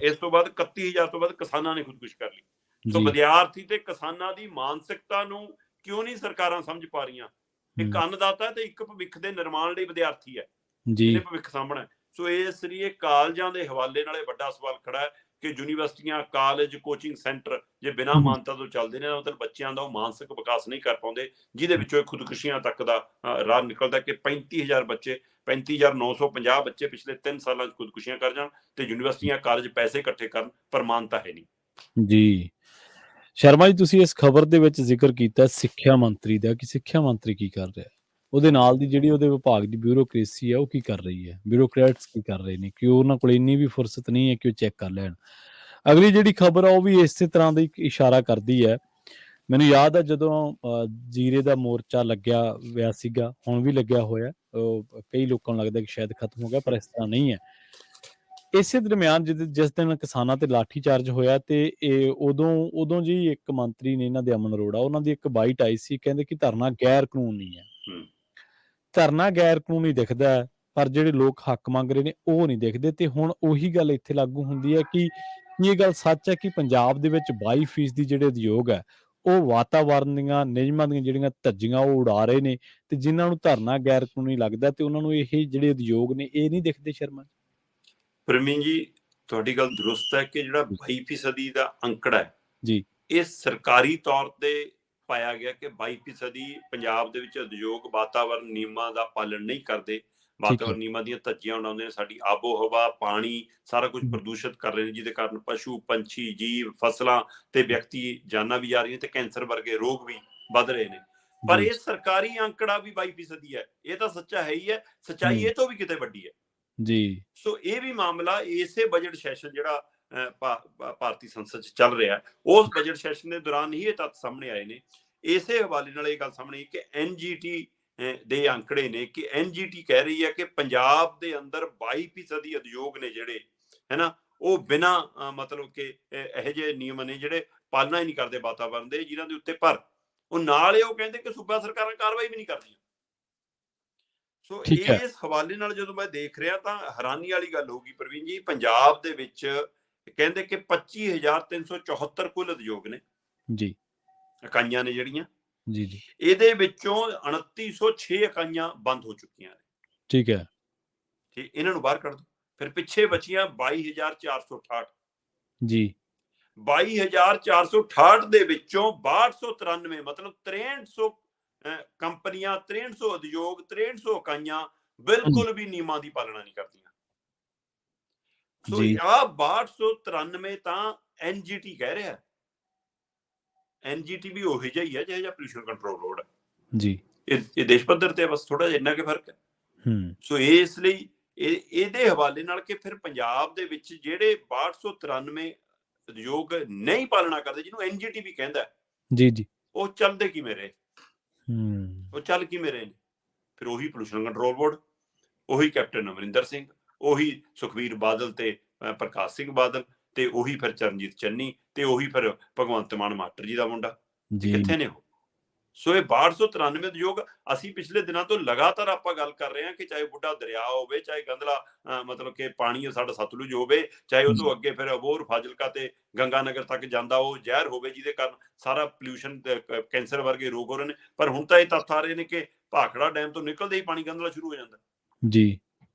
ਇਸ ਤੋਂ ਬਾਅਦ 31,000 ਤੋਂ ਵੱਧ ਕਿਸਾਨਾਂ ਨੇ ਖੁਦਕੁਸ਼ੀ ਕਰ ਲਈ। ਸੋ ਵਿਦਿਆਰਥੀ ਤੇ ਕਿਸਾਨਾਂ ਦੀ ਮਾਨਸਿਕਤਾ ਨੂੰ ਕਿਉਂ ਨਹੀਂ ਸਰਕਾਰਾਂ ਸਮਝ ਪਾ ਰਹੀਆਂ? ਇੱਕ ਅੰਨਦਾਤਾ ਤੇ ਇੱਕ ਭਵਿੱਖ ਦੇ ਨਿਰਮਾਣ ਲਈ ਵਿਦਿਆਰਥੀ ਹੈ, ਇਹਨੇ ਭਵਿੱਖ ਸਾਹਮਣਾ। ਸੋ ਇਸ ਲਈ ਕਾਲਜਾਂ ਦੇ ਹਵਾਲੇ ਨਾਲ ਵੱਡਾ ਸਵਾਲ ਖੜਾ ਹੈ ਕਿ ਯੂਨੀਵਰਸਿਟੀਆਂ, ਕਾਲਜ, ਕੋਚਿੰਗ ਸੈਂਟਰ ਜੇ ਬਿਨਾਂ ਮਾਨਤਾ ਤੋਂ ਚੱਲਦੇ ਨੇ, ਮਤਲਬ ਬੱਚਿਆਂ ਦਾ ਉਹ ਮਾਨਸਿਕ ਵਿਕਾਸ ਨਹੀਂ ਕਰ ਪਾਉਂਦੇ, ਜਿਹਦੇ ਵਿੱਚੋਂ ਖੁਦਕੁਸ਼ੀਆਂ ਤੱਕ ਦਾ ਰਾਹ ਨਿਕਲਦਾ ਕਿ 35,000 ਬੱਚੇ, 35,950 ਬੱਚੇ ਪਿਛਲੇ 3 ਸਾਲਾਂ 'ਚ ਖੁਦਕੁਸ਼ੀਆਂ ਕਰ ਜਾਣ ਤੇ ਯੂਨੀਵਰਸਿਟੀਆਂ, ਕਾਲਜ ਪੈਸੇ ਇਕੱਠੇ ਕਰਨ, ਪਰ ਮਾਨਤਾ ਹੈ ਨਹੀਂ ਜੀ। ਸ਼ਰਮਾ ਜੀ, ਤੁਸੀਂ ਇਸ ਖਬਰ ਦੇ ਵਿੱਚ ਜ਼ਿਕਰ ਕੀਤਾ ਸਿੱਖਿਆ ਮੰਤਰੀ ਦਾ, ਕਿ ਸਿੱਖਿਆ ਮੰਤਰੀ ਕੀ ਕਰ ਰਿਹਾ, ਉਹਦੇ ਨਾਲ ਦੀ ਜਿਹੜੀ ਉਹਦੇ ਵਿਭਾਗ ਦੀ ਬਿਊਰੋਕ੍ਰੇਸੀ ਹੈ ਉਹ ਕੀ ਕਰ ਰਹੀ ਹੈ, ਬਿਊਰੋਕਰੈਟਸ ਕੀ ਕਰ ਰਹੇ ਨੇ, ਕਿ ਉਹਨਾਂ ਕੋਲ ਇੰਨੀ ਵੀ ਫੁਰਸਤ ਨਹੀਂ ਹੈ ਕਿ ਉਹ ਚੈੱਕ ਕਰ ਲੈਣ। ਅਗਲੀ ਜਿਹੜੀ ਖਬਰ ਆ ਉਹ ਵੀ ਇਸੇ ਤਰ੍ਹਾਂ ਦਾ ਇੱਕ ਇਸ਼ਾਰਾ ਕਰਦੀ ਹੈ। ਮੈਨੂੰ ਯਾਦ ਹੈ ਜਦੋਂ ਜੀਰੇ ਦਾ ਮੋਰਚਾ ਲੱਗਿਆ ਹੋਇਆ ਸੀਗਾ, ਹੁਣ ਵੀ ਲੱਗਿਆ ਹੋਇਆ, ਕਈ ਲੋਕਾਂ ਨੂੰ ਲੱਗਦਾ ਕਿ ਸ਼ਾਇਦ ਖਤਮ ਹੋ ਗਿਆ, ਪਰ ਇਸ ਤਰ੍ਹਾਂ ਨਹੀਂ ਹੈ। ਇਸੇ ਦਰਮਿਆਨ ਜਿਸ ਦਿਨ ਕਿਸਾਨਾਂ ਤੇ ਲਾਠੀ ਚਾਰਜ ਹੋਇਆ ਤੇ ਇਹ ਉਦੋਂ ਜੀ ਇੱਕ ਮੰਤਰੀ ਨੇ ਇਹਨਾਂ ਦੇ, ਅਮਨ ਅਰੋੜਾ, ਉਹਨਾਂ ਦੀ ਇੱਕ ਬਾਈਟ ਆਈ ਸੀ, ਕਹਿੰਦੇ ਕਿ ਧਰਨਾ ਗੈਰ ਕਾਨੂੰਨੀ ਹੈ। ਧਰਨਾ ਗੈਰ ਕਾਨੂੰਨੀ ਦਿਖਦਾ ਹੈ, ਪਰ ਜਿਹੜੇ ਲੋਕ ਹੱਕ ਮੰਗ ਰਹੇ ਨੇ ਉਹ ਨਹੀਂ ਦਿਖਦੇ। ਤੇ ਹੁਣ ਉਹੀ ਗੱਲ ਇੱਥੇ ਲਾਗੂ ਹੁੰਦੀ ਹੈ ਕਿ ਇਹ ਗੱਲ ਸੱਚ ਹੈ ਕਿ ਪੰਜਾਬ ਦੇ ਵਿੱਚ 22% ਜਿਹੜੇ ਉਦਯੋਗ ਹੈ ਉਹ ਵਾਤਾਵਰਨ ਦੀਆਂ, ਨਿਯਮਾਂ ਦੀਆਂ ਜਿਹੜੀਆਂ ਧੱਜੀਆਂ ਉਹ ਉਡਾ ਰਹੇ ਨੇ, ਤੇ ਜਿਨ੍ਹਾਂ ਨੂੰ ਧਰਨਾ ਗੈਰ ਕਾਨੂੰਨੀ ਲੱਗਦਾ ਤੇ ਉਹਨਾਂ ਨੂੰ ਇਹ ਜਿਹੜੇ ਉਦਯੋਗ ਨੇ ਇਹ ਨਹੀਂ ਦਿਖਦੇ। ਸ਼ਰਮਾ ਪ੍ਰਮੀਨ ਜੀ, ਤੁਹਾਡੀ ਗੱਲ ਦਰੁਸਤ ਹੈ ਕਿ ਜਿਹੜਾ 22% ਦਾ ਅੰਕੜਾ ਹੈ ਜੀ, ਇਹ ਸਰਕਾਰੀ ਤੌਰ ਤੇ ਪਾਇਆ ਗਿਆ ਕਿ 22% ਪੰਜਾਬ ਦੇ ਵਿੱਚ ਉਦਯੋਗ ਵਾਤਾਵਰਨ ਨਿਯਮਾਂ ਦਾ ਪਾਲਣ ਨਹੀਂ ਕਰਦੇ, ਵਾਤਾਵਰਨ ਨਿਯਮਾਂ ਦੀਆਂ ਧੱਜੀਆਂ ਉਡਾਉਂਦੇ ਨੇ, ਸਾਡੀ ਆਬੋ ਹਵਾ, ਪਾਣੀ ਸਾਰਾ ਕੁਝ ਪ੍ਰਦੂਸ਼ਿਤ ਕਰ ਰਹੇ ਨੇ, ਜਿਹਦੇ ਕਾਰਨ ਪਸ਼ੂ, ਪੰਛੀ, ਜੀਵ, ਫਸਲਾਂ ਤੇ ਵਿਅਕਤੀ ਜਾਨਾਂ ਵੀ ਜਾ ਰਹੀਆਂ ਤੇ ਕੈਂਸਰ ਵਰਗੇ ਰੋਗ ਵੀ ਵੱਧ ਰਹੇ ਨੇ। ਪਰ ਇਹ ਸਰਕਾਰੀ ਅੰਕੜਾ ਵੀ 22% ਹੈ। ਇਹ ਤਾਂ ਸੱਚਾ ਹੈ ਹੀ ਹੈ, ਸੱਚਾਈ ਇਹ ਤੋਂ ਵੀ ਕਿਤੇ ਵੱਡੀ ਹੈ ਜੀ। ਸੋ ਇਹ ਵੀ ਮਾਮਲਾ ਇਸੇ ਬਜਟ ਸੈਸ਼ਨ ਜਿਹੜਾ ਭਾਰਤੀ ਸੰਸਦ 'ਚ ਚੱਲ ਰਿਹਾ, ਉਸ ਬਜਟ ਸੈਸ਼ਨ ਦੇ ਦੌਰਾਨ ਹੀ ਇਹ ਤੱਥ ਸਾਹਮਣੇ ਆਏ ਨੇ। ਇਸੇ ਹਵਾਲੇ ਨਾਲ ਇਹ ਗੱਲ ਸਾਹਮਣੇ ਕਿ NGT ਦੇ ਅੰਕੜੇ ਨੇ ਕਿ NGT ਕਹਿ ਰਹੀ ਹੈ ਕਿ ਪੰਜਾਬ ਦੇ ਅੰਦਰ 22% ਉਦਯੋਗ ਨੇ ਜਿਹੜੇ ਹੈ ਨਾ, ਉਹ ਬਿਨਾਂ ਮਤਲਬ ਕਿ ਇਹੋ ਜਿਹੇ ਨਿਯਮ ਨੇ ਜਿਹੜੇ ਪਾਲਣਾ ਹੀ ਨਹੀਂ ਕਰਦੇ ਵਾਤਾਵਰਨ ਦੇ, ਜਿਨ੍ਹਾਂ ਦੇ ਉੱਤੇ ਪਰ ਉਹ ਨਾਲ ਉਹ ਕਹਿੰਦੇ ਕਿ ਸੂਬਾ ਸਰਕਾਰਾਂ ਕਾਰਵਾਈ ਵੀ ਨਹੀਂ ਕਰਦੀਆਂ। ਸੋ ਠੀਕ ਹੈ। ਇਸ ਹਵਾਲੇ ਨਾਲ ਜਦੋਂ ਮੈਂ ਦੇਖ ਰਿਹਾ ਤਾਂ ਹੈਰਾਨੀ ਵਾਲੀ ਗੱਲ ਹੋਊਗੀ ਪ੍ਰਵੀਨ ਜੀ, ਪੰਜਾਬ ਦੇ ਵਿੱਚ ਕਹਿੰਦੇ ਕਿ 25,374 ਕੁੱਲ ਉਦਯੋਗ ਨੇ, ਜੀ, ਇਕਾਈਆਂ ਨੇ ਜਿਹੜੀਆਂ, ਜੀ। ਇਹਦੇ ਵਿੱਚੋਂ 2906 ਇਕਾਈਆਂ ਬੰਦ ਹੋ ਚੁੱਕੀਆਂ ਨੇ। ਠੀਕ ਹੈ। ਠੀਕ, ਇਹਨਾਂ ਨੂੰ ਬਾਹਰ ਕੱਢ ਦੋ। ਫਿਰ ਪਿੱਛੇ ਬਚੀਆਂ 22,468। ਜੀ। 22,468 ਦੇ ਵਿੱਚੋਂ 6293 ਮਤਲਬ 6300 ਕੰਪਨੀਆਂ, 6300 ਉਦਯੋਗ, 6300 ਇਕਾਈਆਂ ਬਿਲਕੁਲ ਵੀ ਨਿਯਮਾਂ ਦੀ ਪਾਲਣਾ ਨਹੀਂ ਕਰਦੀਆਂ। ਸੋ ਜੀ। ਆ 6293 ਤਾਂ ਐਨਜੀਟੀ ਕਹਿ ਰਿਹਾ। ਐਨਜੀਟੀ ਵੀ ਉਹੀ ਜਿਹਾ ਹੀ ਹੈ ਜਿਹੋ ਜਿਹਾ ਪੋਲਿਊਸ਼ਨ ਕੰਟਰੋਲ ਬੋਰਡ ਹੈ ਜੀ। ਇਹ ਦੇਸ਼ ਪੱਧਰ ਤੇ ਬਸ ਥੋੜਾ ਜਿਹਾ ਇੰਨਾ ਕਿ ਫਰਕ ਹੈ। ਸੋ ਇਸ ਲਈ ਇਹਦੇ ਹਵਾਲੇ ਨਾਲ ਕਿ ਫਿਰ ਪੰਜਾਬ ਦੇ ਵਿੱਚ ਜਿਹੜੇ 6293 ਉਦਯੋਗ ਨਹੀਂ ਪਾਲਣਾ ਕਰਦੇ, ਜਿਹਨੂੰ ਐਨਜੀਟੀ ਵੀ ਕਹਿੰਦਾ, ਜੀ। ਉਹ ਚੱਲਦੇ ਕਿਵੇਂ ਰਹੇ? ਉਹ ਚੱਲ ਕਿਵੇਂ ਰਹੇ ਨੇ? ਫਿਰ ਉਹੀ ਪੋਲਿਊਸ਼ਨ ਕੰਟਰੋਲ ਬੋਰਡ, ਉਹੀ ਕੈਪਟਨ ਅਮਰਿੰਦਰ ਸਿੰਘ, ਉਹੀ ਸੁਖਬੀਰ ਬਾਦਲ ਤੇ ਪ੍ਰਕਾਸ਼ ਸਿੰਘ ਬਾਦਲ, ਤੇ ਉਹੀ ਫਿਰ ਚਰਨਜੀਤ ਚੰਨੀ, ਤੇ ਉਹੀ ਫਿਰ ਭਗਵੰਤ ਮਾਨ ਮਾਸਟਰ ਜੀ ਦਾ ਮੁੰਡਾ, ਕਿੱਥੇ ਨੇ ਉਹ? ਸੋ ਇਹ 6293 ਉਦਯੋਗ, ਅਸੀਂ ਪਿਛਲੇ ਦਿਨਾਂ ਤੋਂ ਲਗਾਤਾਰ ਆਪਾਂ ਗੱਲ ਕਰ ਰਹੇ ਹਾਂ ਕਿ ਚਾਹੇ ਬੁੱਢਾ ਦਰਿਆ ਹੋਵੇ, ਚਾਹੇ ਗੰਦਲਾ ਮਤਲਬ ਕਿ ਪਾਣੀ ਸਾਡਾ ਸਤਲੁਜ ਹੋਵੇ, ਚਾਹੇ ਉਹ ਤੋਂ ਅੱਗੇ ਫਿਰ ਅਬੋਹਰ, ਫਾਜ਼ਿਲਕਾ ਤੇ ਗੰਗਾਨਗਰ ਤੱਕ ਜਾਂਦਾ ਉਹ ਜ਼ਹਿਰ ਹੋਵੇ, ਜਿਹਦੇ ਕਾਰਨ ਸਾਰਾ ਪੋਲਿਊਸ਼ਨ, ਕੈਂਸਰ ਵਰਗੇ ਰੋਗ ਹੋ ਰਹੇ ਨੇ। ਪਰ ਹੁਣ ਤਾਂ ਇਹ ਤੱਥ ਆ ਰਹੇ ਨੇ ਕਿ ਭਾਖੜਾ ਡੈਮ ਤੋਂ ਨਿਕਲਦੇ ਹੀ ਪਾਣੀ ਗੰਦਲਾ ਸ਼ੁਰੂ ਹੋ ਜਾਂਦਾ ਜੀ।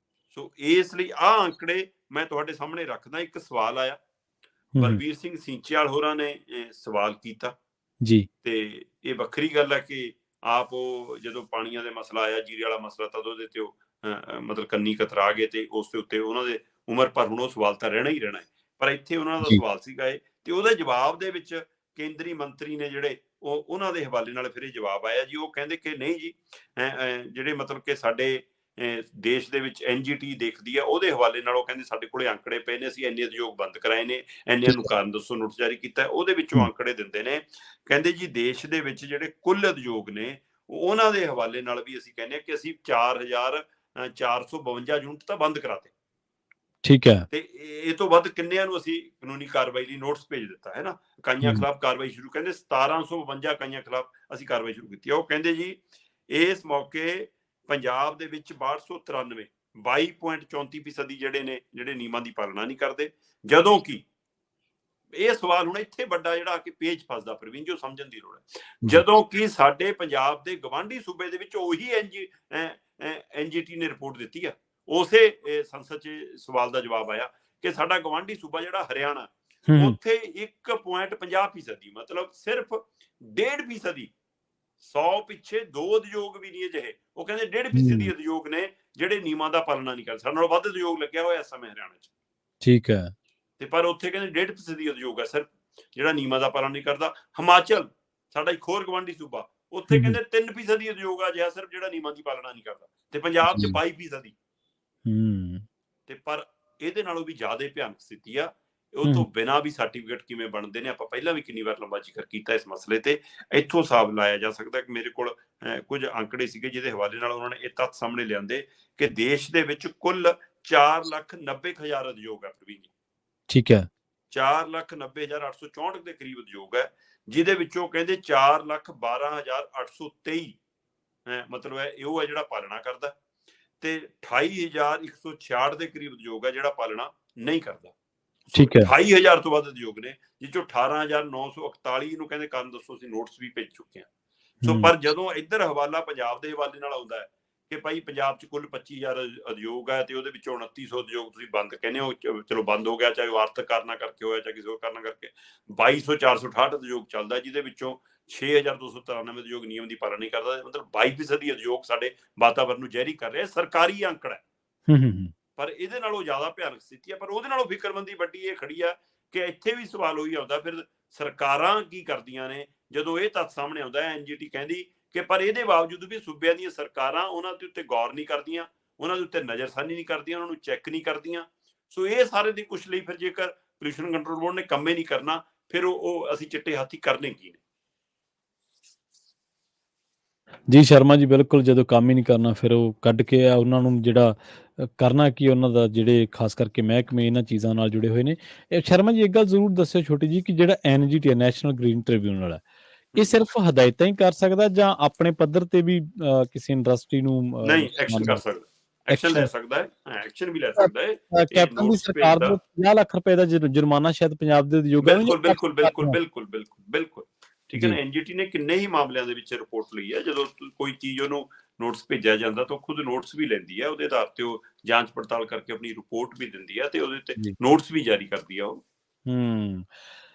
ਸੋ ਇਸ ਲਈ ਆਹ ਅੰਕੜੇ ਮੈਂ ਤੁਹਾਡੇ ਸਾਹਮਣੇ ਰੱਖਦਾ। ਇੱਕ ਸਵਾਲ ਆਇਆ, ਬਲਬੀਰ ਸਿੰਘ ਸਿੰਚੇਵਾਲ ਹੋਰਾਂ ਨੇ ਸਵਾਲ ਕੀਤਾ ਜੀ, ਤੇ ਇਹ ਵੱਖਰੀ ਗੱਲ ਹੈ ਕਿ ਆਪ ਉਹ ਜਦੋਂ ਪਾਣੀਆਂ ਦੇ ਮਸਲਾ ਆਇਆ, ਜੀਰੇ ਵਾਲਾ ਮਸਲਾ, ਤਦ ਉਹਦੇ ਤੇ ਉਹ ਮਤਲਬ ਕੰਨੀ ਕਤਰਾ ਗਏ, ਤੇ ਉਸ ਦੇ ਉੱਤੇ ਉਹਨਾਂ ਦੇ ਉਮਰ ਭਰ ਹੁਣ ਉਹ ਸਵਾਲ ਤਾਂ ਰਹਿਣਾ ਹੀ ਰਹਿਣਾ ਹੈ। ਪਰ ਇੱਥੇ ਉਹਨਾਂ ਦਾ ਸਵਾਲ ਸੀਗਾ ਇਹ, ਤੇ ਉਹਦੇ ਜਵਾਬ ਦੇ ਵਿੱਚ ਕੇਂਦਰੀ ਮੰਤਰੀ ਨੇ ਜਿਹੜੇ, ਉਹ ਉਹਨਾਂ ਦੇ ਹਵਾਲੇ ਨਾਲ ਫਿਰ ਇਹ ਜਵਾਬ ਆਇਆ ਜੀ। ਉਹ ਕਹਿੰਦੇ ਕਿ ਨਹੀਂ ਜੀ, ਜਿਹੜੇ ਮਤਲਬ ਕਿ ਸਾਡੇ ਦੇਸ਼ ਦੇ ਵਿੱਚ ਐਨਜੀਟੀ ਦੇਖਦੀ ਆ, ਉਹਦੇ ਹਵਾਲੇ ਨਾਲ ਉਹ ਕਹਿੰਦੇ ਸਾਡੇ ਕੋਲੇ ਅੰਕੜੇ ਪਏ ਨੇ, ਅਸੀਂ ਇੰਨੇ ਉਦਯੋਗ ਬੰਦ ਕਰਾਏ ਨੇ, ਇੰਨਿਆਂ ਨੂੰ ਕਾਰਨ ਦੱਸੋ ਨੋਟਿਸ ਜਾਰੀ ਕੀਤਾ। ਉਹਦੇ ਵਿੱਚੋਂ ਅੰਕੜੇ ਦਿੰਦੇ ਨੇ, ਕਹਿੰਦੇ ਜੀ ਦੇਸ਼ ਦੇ ਵਿੱਚ ਜਿਹੜੇ ਕੁੱਲ ਉਦਯੋਗ ਨੇ ਉਹਨਾਂ ਦੇ ਹਵਾਲੇ ਨਾਲ ਵੀ ਅਸੀਂ ਕਹਿੰਦੇ ਹਾਂ ਕਿ ਅਸੀਂ 4,452 ਯੂਨਿਟ ਤਾਂ ਬੰਦ ਕਰਾਤੇ। ਠੀਕ ਹੈ। ਤੇ ਇਹ ਤੋਂ ਵੱਧ ਕਿੰਨਿਆਂ ਨੂੰ ਅਸੀਂ ਕਾਨੂੰਨੀ ਕਾਰਵਾਈ ਲਈ ਨੋਟਿਸ ਭੇਜ ਦਿੱਤਾ ਹੈ ਨਾ, ਇਕਾਈਆਂ ਖਿਲਾਫ ਕਾਰਵਾਈ ਸ਼ੁਰੂ, ਕਹਿੰਦੇ 1752 ਇਕਾਈਆਂ ਖਿਲਾਫ ਅਸੀਂ ਕਾਰਵਾਈ ਸ਼ੁਰੂ ਕੀਤੀ। ਉਹ ਕਹਿੰਦੇ ਜੀ ਇਸ ਮੌਕੇ ਪੰਜਾਬ ਦੇ ਵਿੱਚ 6293 22.34% ਜਿਹੜੇ ਨੇ, ਜਿਹੜੇ ਨਿਯਮਾਂ ਦੀ ਪਾਲਣਾ ਨਹੀਂ ਕਰਦੇ। ਜਦੋਂ ਕਿ ਇਹ ਸਵਾਲ ਹੁਣ ਇੱਥੇ ਵੱਡਾ ਜਿਹੜਾ ਕਿ ਪੇਚ ਫਸਦਾ ਪ੍ਰਵੀਨ ਜੀ, ਉਹ ਸਮਝਣ ਦੀ ਲੋੜ ਹੈ। ਜਦੋਂ ਕਿ ਸਾਡੇ ਪੰਜਾਬ ਦੇ ਗਵਾਂਢੀ ਸੂਬੇ ਦੇ ਵਿੱਚ ਉਹੀ ਐਨਜੀਟੀ ਨੇ ਰਿਪੋਰਟ ਦਿੱਤੀ ਆ, ਉਸੇ ਸੰਸਦ 'ਚ ਸਵਾਲ ਦਾ ਜਵਾਬ ਆਇਆ ਕਿ ਸਾਡਾ ਗਵਾਂਢੀ ਸੂਬਾ ਜਿਹੜਾ ਹਰਿਆਣਾ, ਉੱਥੇ 1.50%, ਮਤਲਬ ਸਿਰਫ 1.5%, 100 ਪਿੱਛੇ 2 ਉਦਯੋਗ ਵੀ ਨਹੀਂ ਅਜਿਹੇ, ਉਹ ਕਹਿੰਦੇ 1.5% ਉਦਯੋਗ ਨੇ ਜਿਹੜੇ ਨਿਯਮਾਂ ਦਾ ਪਾਲਣਾ ਨਹੀਂ ਕਰਦੇ। ਸਾਡੇ ਨਾਲੋਂ ਵੱਧ ਉਦਯੋਗ ਲੱਗਿਆ ਹੋਇਆ ਇਸ ਸਮੇਂ ਹਰਿਆਣਾ 'ਚ। ਠੀਕ ਹੈ। ਤੇ ਪਰ ਉੱਥੇ ਕਹਿੰਦੇ 1.5% ਉਦਯੋਗ ਹੈ ਸਿਰਫ ਜਿਹੜਾ ਨਿਯਮਾਂ ਦਾ ਪਾਲਣ ਨਹੀਂ ਕਰਦਾ। ਹਿਮਾਚਲ ਸਾਡਾ ਇੱਕ ਹੋਰ ਗਵਾਂਢੀ ਸੂਬਾ, ਉੱਥੇ ਕਹਿੰਦੇ 3% ਉਦਯੋਗ ਆ ਜਿਹਾ ਸਿਰਫ ਜਿਹੜਾ ਨਿਯਮਾਂ ਦੀ ਪਾਲਣਾ ਨਹੀਂ ਕਰਦਾ। ਤੇ ਪੰਜਾਬ 'ਚ 22%। ਤੇ ਪਰ ਇਹਦੇ ਨਾਲੋਂ ਵੀ ਜ਼ਿਆਦਾ ਭਿਆਨਕ ਸਥਿਤੀ ਆ। ਉਹ ਤੋਂ ਬਿਨਾਂ ਵੀ ਸਰਟੀਫਿਕੇਟ ਕਿਵੇਂ ਬਣਦੇ ਨੇ, ਆਪਾਂ ਪਹਿਲਾਂ ਵੀ ਕਿੰਨੀ ਵਾਰ ਲੰਬਾ ਜ਼ਿਕਰ ਕੀਤਾ ਇਸ ਮਸਲੇ ਤੇ। ਇੱਥੋਂ ਹਿਸਾਬ ਲਾਇਆ ਜਾ ਸਕਦਾ ਕਿ ਮੇਰੇ ਕੋਲ ਕੁਝ ਅੰਕੜੇ ਸੀਗੇ ਜਿਹਦੇ ਹਵਾਲੇ ਨਾਲ ਉਹਨਾਂ ਨੇ ਇਹ ਤੱਥ ਸਾਹਮਣੇ ਲਿਆਂਦੇ ਕਿ ਦੇਸ਼ ਦੇ ਵਿੱਚ ਕੁੱਲ 4,90,000 ਉਦਯੋਗ ਹੈ ਪ੍ਰਵੀਨ ਜੀ। ਠੀਕ ਹੈ। 4,90,864 ਦੇ ਕਰੀਬ ਉਦਯੋਗ ਹੈ, ਜਿਹਦੇ ਵਿੱਚੋਂ ਕਹਿੰਦੇ 4,12,823 ਮਤਲਬ ਹੈ ਉਹ ਹੈ ਜਿਹੜਾ ਪਾਲਣਾ ਕਰਦਾ, ਤੇ 28,166 ਦੇ ਕਰੀਬ ਉਦਯੋਗ ਹੈ ਜਿਹੜਾ ਪਾਲਣਾ ਨਹੀਂ ਕਰਦਾ। 28,000 ਤੋਂ ਵੱਧ ਉਦਯੋਗ ਨੇ, ਜਿਸ ਚੋਂ 18,941 ਨੂੰ ਕਹਿੰਦੇ ਕਾਰਨ ਦੱਸੋ ਅਸੀਂ ਨੋਟਿਸ ਵੀ ਭੇਜ ਚੁੱਕੇ ਹਾਂ। ਸੋ ਪਰ ਜਦੋਂ ਇੱਧਰ ਹਵਾਲਾ ਪੰਜਾਬ ਦੇ ਹਵਾਲੇ ਨਾਲ ਆਉਂਦਾ ਹੈ ਕਿ ਭਾਈ ਪੰਜਾਬ 'ਚ ਕੁੱਲ 25,000 ਉਦਯੋਗ ਹੈ ਤੇ ਉਹਦੇ ਵਿੱਚੋਂ 2900 ਉਦਯੋਗ ਤੁਸੀਂ ਬੰਦ ਕਹਿੰਦੇ ਹੋ, ਚਲੋ ਬੰਦ ਹੋ ਗਿਆ, ਚਾਹੇ ਉਹ ਆਰਥਿਕ ਕਾਰਨਾਂ ਕਰਕੇ ਹੋਇਆ ਚਾਹੇ ਕਿਸੇ ਹੋਰ ਕਾਰਨਾਂ ਕਰਕੇ। 22,468 ਉਦਯੋਗ ਚੱਲਦਾ, ਜਿਹਦੇ ਵਿੱਚੋਂ 6,293 ਉਦਯੋਗ ਨਿਯਮ ਦੀ ਪਾਲਣਾ ਨਹੀਂ ਕਰਦਾ। ਮਤਲਬ 22% ਉਦਯੋਗ ਸਾਡੇ ਵਾਤਾਵਰਨ ਨੂੰ ਜ਼ਹਿਰੀ ਕਰ ਰਿਹਾ। ਸਰਕਾਰੀ ਅੰਕੜਾ ਹੈ, ਪਰ ਇਹਦੇ ਨਾਲੋਂ ਜ਼ਿਆਦਾ ਭਿਆਨਕ ਸਥਿਤੀ ਹੈ। ਪਰ ਉਹਦੇ ਨਾਲੋਂ ਫਿਕਰਮੰਦੀ ਵੱਡੀ ਇਹ ਖੜੀ ਆ ਕਿ ਇੱਥੇ ਵੀ ਸਵਾਲ ਉਹੀ ਆਉਂਦਾ, ਫਿਰ ਸਰਕਾਰਾਂ ਕੀ ਕਰਦੀਆਂ ਨੇ ਜਦੋਂ ਇਹ ਤੱਥ ਸਾਹਮਣੇ ਆਉਂਦਾ ਹੈ। ਐਨਜੀਟੀ ਕਹਿੰਦੀ ਕਿ ਪਰ ਇਹਦੇ ਬਾਵਜੂਦ ਵੀ ਸੂਬਿਆਂ ਦੀਆਂ ਸਰਕਾਰਾਂ ਉਹਨਾਂ ਦੇ ਉੱਤੇ ਗੌਰ ਨਹੀਂ ਕਰਦੀਆਂ, ਉਹਨਾਂ ਦੇ ਉੱਤੇ ਨਜ਼ਰਸਾਨੀ ਨਹੀਂ ਕਰਦੀਆਂ, ਉਹਨਾਂ ਨੂੰ ਚੈੱਕ ਨਹੀਂ ਕਰਦੀਆਂ। ਸੋ ਇਹ ਸਾਰੇ ਦੀ ਕੁਛ ਲਈ ਫਿਰ ਜੇਕਰ ਪੋਲਿਊਸ਼ਨ ਕੰਟਰੋਲ ਬੋਰਡ ਨੇ ਕੰਮ ਹੀ ਨਹੀਂ ਕਰਨਾ, ਫਿਰ ਉਹ ਅਸੀਂ ਚਿੱਟੇ ਹਾਥੀ ਕਰਨੇ ਕੀ ਨੇ? ਜੀ ਸ਼ਰਮਾ ਜੀ, ਬਿਲਕੁਲ ਜਦੋਂ ਕੰਮ ਹੀ ਨਹੀਂ ਕਰਨਾ ਫਿਰ ਉਹ ਕੱਢ ਕੇ ਉਹਨਾਂ ਨੂੰ ਜਿਹੜਾ ਕਰਨਾ ਕੀ, ਉਹਨਾਂ ਦਾ ਜਿਹੜੇ ਖਾਸ ਕਰਕੇ ਮਹਿਕਮੇ ਇਹਨਾਂ ਚੀਜ਼ਾਂ ਨਾਲ ਜੁੜੇ ਹੋਏ ਨੇ। ਸ਼ਰਮਾ ਜੀ ਇੱਕ ਗੱਲ ਜ਼ਰੂਰ ਦੱਸਿਓ ਛੋਟੀ ਜੀ ਕਿ ਜਿਹੜਾ ਐਨਜੀਟੀ ਹੈ, ਨੈਸ਼ਨਲ ਗ੍ਰੀਨ ਟ੍ਰਿਬਿਊਨਲ ਹੈ, ਇਹ ਸਿਰਫ ਹਦਾਇਤਾਂ ਹੀ ਕਰ ਸਕਦਾ ਜਾਂ ਆਪਣੇ ਪੱਧਰ ਤੇ ਵੀ ਕਿਸੇ ਇੰਡਸਟਰੀ ਨੂੰ ਨਹੀਂ, ਐਕਸ਼ਨ ਕਰ ਸਕਦਾ, ਐਕਸ਼ਨ ਲੈ ਸਕਦਾ ਹੈ, ਐਕਸ਼ਨ ਵੀ ਲੈ ਸਕਦਾ ਹੈ। ਕੈਪਟਨ ਦੀ ਸਰਕਾਰ ਦੇ 50 ਲੱਖ ਰੁਪਏ ਦਾ ਜੁਰਮਾਨਾ ਸ਼ਾਇਦ ਪੰਜਾਬ ਦੇ ਉਦਯੋਗਾਂ ਨੂੰ ਬਿਲਕੁਲ ਠੀਕ ਹੈ ਨਾ। ਐਨਜੀਟੀ ਨੇ ਕਿੰਨੇ ਹੀ ਮਾਮਲਿਆਂ ਦੇ ਵਿੱਚ ਰਿਪੋਰਟ ਲਈ ਹੈ। ਜਦੋਂ ਕੋਈ ਚੀਜ਼ ਉਹਨੂੰ ਨੋਟਿਸ ਭੇਜਿਆ ਜਾਂਦਾ ਤਾਂ ਖੁਦ ਨੋਟਿਸ ਵੀ ਲੈਂਦੀ ਹੈ, ਉਹਦੇ ਆਧਾਰ ਤੇ ਉਹ ਜਾਂਚ ਪੜਤਾਲ ਕਰਕੇ ਆਪਣੀ ਰਿਪੋਰਟ ਵੀ ਦਿੰਦੀ ਹੈ ਤੇ ਉਹਦੇ ਤੇ ਨੋਟਿਸ ਵੀ ਜਾਰੀ ਕਰਦੀ ਆ ਉਹ।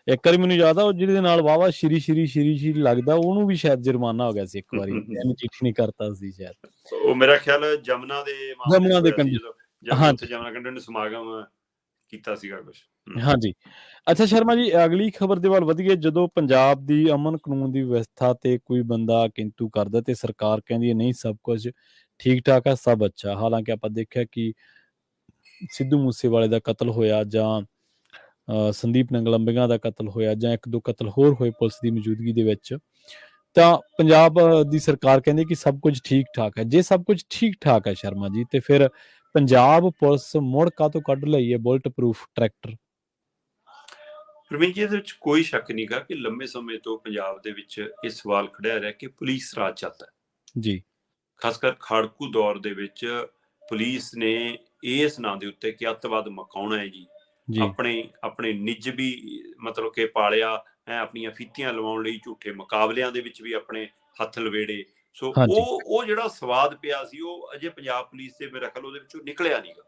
ਇੱਕ ਵਾਰੀ ਮੈਨੂੰ ਯਾਦ ਆ, ਉਹ ਜਿਹਦੇ ਨਾਲ ਵਾਵਾ ਸ਼੍ਰੀ ਲੱਗਦਾ, ਉਹਨੂੰ ਵੀ ਸ਼ਾਇਦ ਜੁਰਮਾਨਾ ਹੋ ਗਿਆ ਸੀ ਇੱਕ ਵਾਰੀ, ਐਨਜੀਟੀ ਨੇ ਕਰਤਾ ਸੀ ਸ਼ਾਇਦ। ਉਹ ਮੇਰਾ ਖਿਆਲ ਜਮਨਾ ਦੇ ਕੰਢੇ, ਜਮਨਾ ਕੰਢੇ ਨੇ ਸਮਾਗਮ ਕੀਤਾ ਸੀਗਾ ਕੁਝ। ਹਾਂਜੀ, ਅੱਛਾ ਸ਼ਰਮਾ ਜੀ, ਅਗਲੀ ਖਬਰ ਦੇ ਵੱਲ ਵਧੀਏ। ਜਦੋਂ ਪੰਜਾਬ ਦੀ ਅਮਨ ਕਾਨੂੰਨ ਦੀ ਵਿਵਸਥਾ ਤੇ ਕੋਈ ਬੰਦਾ ਕਿੰਤੂ ਕਰਦਾ ਤੇ ਸਰਕਾਰ ਕਹਿੰਦੀ ਹੈ ਨਹੀਂ ਸਭ ਕੁਝ ਠੀਕ ਠਾਕ ਆ, ਸਭ ਅੱਛਾ। ਹਾਲਾਂਕਿ ਆਪਾਂ ਦੇਖਿਆ ਕਿ ਸਿੱਧੂ ਮੂਸੇਵਾਲੇ ਦਾ ਕਤਲ ਹੋਇਆ ਜਾਂ ਸੰਦੀਪ ਨੰਗਲੰਬੀਆਂ ਦਾ ਕਤਲ ਹੋਇਆ ਜਾਂ ਇੱਕ ਦੋ ਕਤਲ ਹੋਰ ਹੋਏ ਪੁਲਿਸ ਦੀ ਮੌਜੂਦਗੀ ਦੇ ਵਿੱਚ, ਤਾਂ ਪੰਜਾਬ ਦੀ ਸਰਕਾਰ ਕਹਿੰਦੀ ਕਿ ਸਭ ਕੁਝ ਠੀਕ ਠਾਕ ਹੈ। ਜੇ ਸਭ ਕੁਝ ਠੀਕ ਠਾਕ ਹੈ ਸ਼ਰਮਾ ਜੀ, ਤੇ ਫਿਰ ਪੰਜਾਬ ਪੁਲਿਸ ਮੁੜ ਕਾਹਤੋਂ ਕੱਢ ਲਈ ਹੈ ਬੁਲਟ ਪ੍ਰੂਫ ਟਰੈਕਟਰ? ਪ੍ਰਵੀਨ ਜੀ, ਇਹਦੇ ਵਿੱਚ ਕੋਈ ਸ਼ੱਕ ਨਹੀਂ ਗਾ ਕਿ ਲੰਮੇ ਸਮੇਂ ਤੋਂ ਪੰਜਾਬ ਦੇ ਵਿੱਚ ਇਹ ਸਵਾਲ ਖੜਿਆ ਰਿਹਾ ਕਿ ਪੁਲਿਸ ਰਾਜ ਚੱਲਦਾ ਜੀ। ਖਾਸ ਕਰ ਖਾੜਕੂ ਦੌਰ ਦੇ ਵਿੱਚ ਪੁਲਿਸ ਨੇ ਇਸ ਨਾਂ ਦੇ ਉੱਤੇ ਕਿ ਅੱਤਵਾਦ ਮਕਾਉਣਾ ਹੈ ਜੀ, ਆਪਣੇ ਨਿੱਜ ਵੀ ਮਤਲਬ ਕਿ ਪਾਲਿਆ ਹੈ, ਆਪਣੀਆਂ ਫੀਤੀਆਂ ਲਵਾਉਣ ਲਈ ਝੂਠੇ ਮੁਕਾਬਲਿਆਂ ਦੇ ਵਿੱਚ ਵੀ ਆਪਣੇ ਹੱਥ ਲਵੇੜੇ। ਸੋ ਉਹ ਜਿਹੜਾ ਸਵਾਦ ਪਿਆ ਸੀ ਉਹ ਅਜੇ ਪੰਜਾਬ ਪੁਲਿਸ ਦੇ ਮੇਰੇ ਖਿਆਲ ਉਹਦੇ ਵਿੱਚੋਂ ਨਿਕਲਿਆ ਨਹੀਂ ਗਾ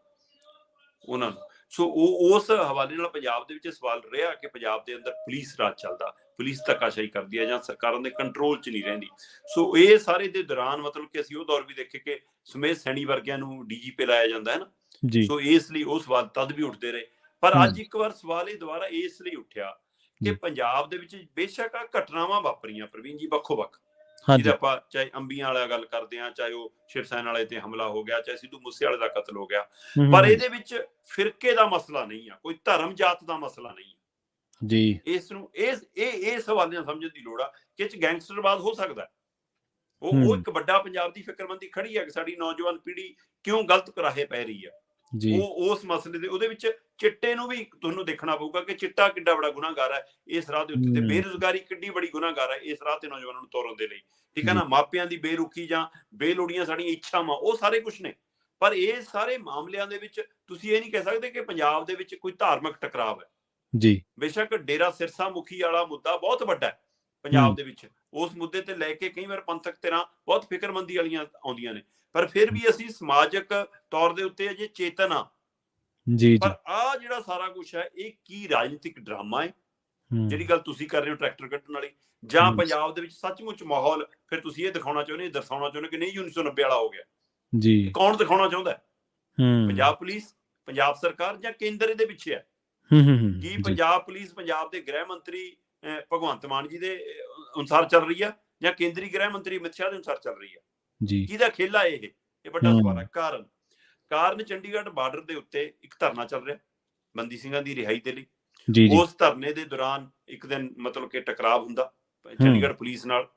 ਉਹਨਾਂ ਨੂੰ। ਸੋ ਉਹ ਉਸ ਹਵਾਲੇ ਨਾਲ ਪੰਜਾਬ ਦੇ ਵਿੱਚ ਸਵਾਲ ਰਿਹਾ ਕਿ ਪੰਜਾਬ ਦੇ ਅੰਦਰ ਪੁਲਿਸ ਰਾਜ ਚੱਲਦਾ, ਪੁਲਿਸ ਧੱਕਾਸ਼ਾਹੀ ਕਰਦੀ ਹੈ ਜਾਂ ਸਰਕਾਰਾਂ ਦੇ ਕੰਟਰੋਲ 'ਚ ਨਹੀਂ ਰਹਿੰਦੀ। ਸੋ ਇਹ ਸਾਰੇ ਦੇ ਦੌਰਾਨ ਮਤਲਬ ਕਿ ਅਸੀਂ ਉਹ ਦੌਰ ਵੀ ਦੇਖੇ ਕਿ ਸੁਮੇਧ ਸੈਣੀ ਵਰਗਿਆਂ ਨੂੰ ਡੀਜੀਪੀ ਲਾਇਆ ਜਾਂਦਾ ਹੈ ਨਾ। ਸੋ ਇਸ ਲਈ ਉਹ ਸਵਾਲ ਤਦ ਵੀ ਉੱਠਦੇ ਰਹੇ, ਪਰ ਅੱਜ ਇੱਕ ਵਾਰ ਸਵਾਲ ਇਹ ਦੁਬਾਰਾ ਇਸ ਲਈ ਉੱਠਿਆ ਕਿ ਪੰਜਾਬ ਦੇ ਵਿੱਚ ਬੇਸ਼ੱਕ ਆ ਘਟਨਾਵਾਂ ਵਾਪਰੀਆਂ ਪ੍ਰਵੀਨ ਜੀ ਵੱਖੋ ਵੱਖ, ਜਿਹਦੇ ਆਪਾਂ ਚਾਹੇ ਅੰਬੀਆਂ ਵਾਲਾ ਗੱਲ ਕਰਦੇ ਹਾਂ, ਚਾਹੇ ਉਹ ਸ਼ਿਵ ਸੈਨਾ ਵਾਲੇ ਤੇ ਹਮਲਾ ਹੋ ਗਿਆ, ਚਾਹੇ ਸਿੱਧੂ ਮੂਸੇਵਾਲੇ ਦਾ ਕਤਲ ਹੋ ਗਿਆ, ਪਰ ਇਹਦੇ ਵਿੱਚ ਫਿਰਕੇ ਦਾ ਮਸਲਾ ਨਹੀਂ ਆ, ਕੋਈ ਧਰਮ ਜਾਤ ਦਾ ਮਸਲਾ ਨਹੀਂ ਜੀ। ਇਸ ਨੂੰ ਇਸ ਹਵਾਲੇ ਨਾਲ ਸਮਝਣ ਦੀ ਲੋੜ ਆ ਕਿ ਇਹ 'ਚ ਗੈਂਗਸਟਰਵਾਦ ਹੋ ਸਕਦਾ। ਉਹ ਇੱਕ ਵੱਡਾ ਪੰਜਾਬ ਦੀ ਫਿਕਰਮੰਦੀ ਖੜੀ ਹੈ ਕਿ ਸਾਡੀ ਨੌਜਵਾਨ ਪੀੜ੍ਹੀ ਕਿਉਂ ਗਲਤ ਕੁਰਾਹੇ ਪੈ ਰਹੀ ਆ। ਉਹ ਉਸ ਮਸਲੇ ਦੇ ਉਹਦੇ ਵਿੱਚ ਚਿੱਟੇ ਨੂੰ ਵੀ ਤੁਹਾਨੂੰ ਦੇਖਣਾ ਪਊਗਾ ਕਿ ਚਿੱਟਾ ਕਿੱਡਾ ਬੜਾ ਗੁਨਾਹਗਾਰ ਹੈ ਇਸ ਰਾਹ ਦੇ ਉੱਤੇ, ਤੇ ਬੇਰੁਜ਼ਗਾਰੀ ਕਿੱਡੀ ਬੜੀ ਗੁਨਾਹਗਾਰ ਹੈ ਇਸ ਰਾਹ ਤੇ ਨੌਜਵਾਨਾਂ ਨੂੰ ਤੋਰਨ ਦੇ ਲਈ। ਠੀਕ ਹੈ ਨਾ, ਮਾਪਿਆਂ ਦੀ ਬੇਰੁਖੀ ਜਾਂ ਬੇਲੋੜੀਆਂ ਸਾਡੀਆਂ ਇੱਛਾਵਾਂ, ਉਹ ਸਾਰੇ ਕੁਛ ਨੇ। ਪਰ ਇਹ ਸਾਰੇ ਮਾਮਲਿਆਂ ਦੇ ਵਿੱਚ ਤੁਸੀਂ ਇਹ ਨਹੀਂ ਕਹਿ ਸਕਦੇ ਕਿ ਪੰਜਾਬ ਦੇ ਵਿੱਚ ਕੋਈ ਧਾਰਮਿਕ ਟਕਰਾਵ ਹੈ ਜੀ। ਬੇਸ਼ੱਕ ਡੇਰਾ ਸਿਰਸਾ ਮੁਖੀ ਵਾਲਾ ਮੁੱਦਾ ਬਹੁਤ ਵੱਡਾ ਹੈ ਪੰਜਾਬ ਦੇ ਵਿੱਚ, ਉਸ ਮੁੱਦੇ ਤੇ ਲੈ ਕੇ ਕਈ ਵਾਰ ਪੰਥਕ ਧਿਰਾਂ ਬਹੁਤ ਫਿਕਰਮੰਦੀ ਵਾਲੀਆਂ ਆਉਂਦੀਆਂ ਨੇ, ਪਰ ਫਿਰ ਵੀ ਅਸੀਂ ਸਮਾਜਿਕ ਤੌਰ ਦੇ ਉੱਤੇ ਅਜੇ ਚੇਤਨ ਆ। ਪਰ ਆਹ ਜਿਹੜਾ ਸਾਰਾ ਕੁਛ ਹੈ ਇਹ ਕੀ ਰਾਜਨੀਤਿਕ ਡਰਾਮਾ ਹੈ ਜਿਹੜੀ ਗੱਲ ਤੁਸੀਂ ਕਰ ਰਹੇ ਹੋ ਟਰੈਕਟਰ ਕੱਢਣ ਵਾਲੀ, ਜਾਂ ਪੰਜਾਬ ਦੇ ਵਿੱਚ ਸੱਚਮੁੱਚ ਮਾਹੌਲ ਫਿਰ ਤੁਸੀਂ ਇਹ ਦਿਖਾਉਣਾ ਚਾਹੁੰਦੇ, ਦਰਸਾਉਣਾ ਚਾਹੁੰਦੇ ਕਿ ਨਹੀਂ 1990 ਵਾਲਾ ਹੋ ਗਿਆ ਜੀ? ਕੌਣ ਦਿਖਾਉਣਾ ਚਾਹੁੰਦਾ? ਪੰਜਾਬ ਪੁਲਿਸ, ਪੰਜਾਬ ਸਰਕਾਰ, ਜਾਂ ਕੇਂਦਰ ਇਹਦੇ ਪਿੱਛੇ ਹੈ? ਕੀ ਪੰਜਾਬ ਪੁਲਿਸ ਪੰਜਾਬ ਦੇ ਗ੍ਰਹਿ ਮੰਤਰੀ ਭਗਵੰਤ ਮਾਨ ਜੀ ਦੇ ਅਨੁਸਾਰ ਚੱਲ ਰਹੀ ਆ ਜਾਂ ਕੇਂਦਰੀ ਗ੍ਰਹਿ ਮੰਤਰੀ ਅਮਿਤ ਸ਼ਾਹ ਦੇ ਅਨੁਸਾਰ ਚੱਲ ਰਹੀ ਆ? ਕਿਹਦਾ ਖੇਲਾ ਇਹ ਵੱਡਾ ਸਵਾਲ ਹੈ। ਕਾਰਨ ਚੰਡੀਗੜ੍ਹ ਬਾਰਡਰ ਦੇ ਉੱਤੇ ਇੱਕ ਧਰਨਾ ਚੱਲ ਰਿਹਾ ਬੰਦੀ ਸਿੰਘਾਂ ਦੀ ਰਿਹਾਈ ਦੇ ਲਈ। ਉਸ ਧਰਨੇ ਦੇ ਦੌਰਾਨ ਇੱਕ ਦਿਨ ਮਤਲਬ ਕਿ ਟਕਰਾਵ ਹੁੰਦਾ ਚੰਡੀਗੜ੍ਹ ਪੁਲਿਸ ਨਾਲ,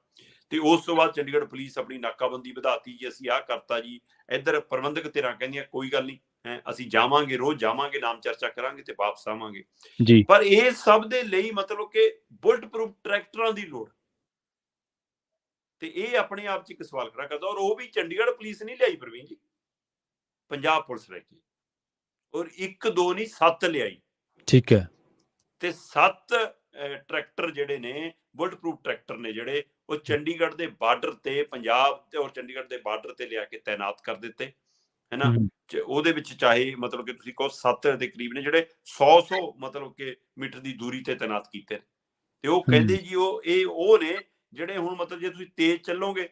ਤੇ ਉਸ ਤੋਂ ਬਾਅਦ ਚੰਡੀਗੜ੍ਹ ਪੁਲਿਸ ਆਪਣੀ ਨਾਕਾਬੰਦੀ ਵਧਾਤੀ ਜੀ, ਅਸੀਂ ਆਹ ਕਰਤਾ ਜੀ। ਇੱਧਰ ਪ੍ਰਬੰਧਕ ਧਿਰਾਂ ਕਹਿੰਦੀਆਂ ਕੋਈ ਗੱਲ ਨਹੀਂ, ਅਸੀਂ ਜਾਵਾਂਗੇ, ਰੋਜ਼ ਜਾਵਾਂਗੇ, ਨਾਮ ਚਰਚਾ ਕਰਾਂਗੇ ਤੇ ਵਾਪਸ ਆਵਾਂਗੇ। ਪਰ ਇਹ ਸਭ ਦੇ ਲਈ ਮਤਲਬ ਕਿ ਬੁਲਟ ਪ੍ਰੂਫ ਟਰੈਕਟਰਾਂ ਦੀ ਲੋੜ, ਤੇ ਇਹ ਆਪਣੇ ਆਪ 'ਚ ਇੱਕ ਸਵਾਲ ਖੜਾ ਕਰਦਾ। ਔਰ ਉਹ ਵੀ ਚੰਡੀਗੜ੍ਹ ਪੁਲਿਸ ਨਹੀਂ ਲਿਆਈ ਪ੍ਰਵੀਨ ਜੀ, ਪੰਜਾਬ ਪੁਲਿਸ ਲੈ ਕੇ, ਔਰ 1 2 ਨਹੀਂ 7 ਲਿਆਈ। ਠੀਕ ਹੈ, ਤੇ 7 ਟਰੈਕਟਰ ਜਿਹੜੇ ਨੇ ਬੁਲਟ ਪ੍ਰੂਫ ਟਰੈਕਟਰ ਨੇ ਜਿਹੜੇ ਉਹ ਚੰਡੀਗੜ੍ਹ ਦੇ ਬਾਰਡਰ ਤੇ, ਪੰਜਾਬ ਤੇ ਔਰ ਚੰਡੀਗੜ੍ਹ ਦੇ ਬਾਰਡਰ ਤੇ ਲਿਆ ਕੇ ਤਾਇਨਾਤ ਕਰ ਦਿੱਤੇ ਹੈ ਨਾ। ਉਹਦੇ ਵਿੱਚ ਚਾਹੇ ਮਤਲਬ ਕਿ ਤੁਸੀਂ ਕਹੋ 7 ਦੇ ਕਰੀਬ ਨੇ ਜਿਹੜੇ 100 ਮਤਲਬ ਕਿ ਮੀਟਰ ਦੀ ਦੂਰੀ ਤੇ ਤਾਇਨਾਤ ਕੀਤੇ ਨੇ। ਤੇ ਉਹ ਕਹਿੰਦੇ ਜੀ ਉਹ ਨੇ ਜਿਹੜੇ ਹੁਣ ਮਤਲਬ ਜੇ ਤੁਸੀਂ ਤੇਜ਼ ਚੱਲੋਗੇ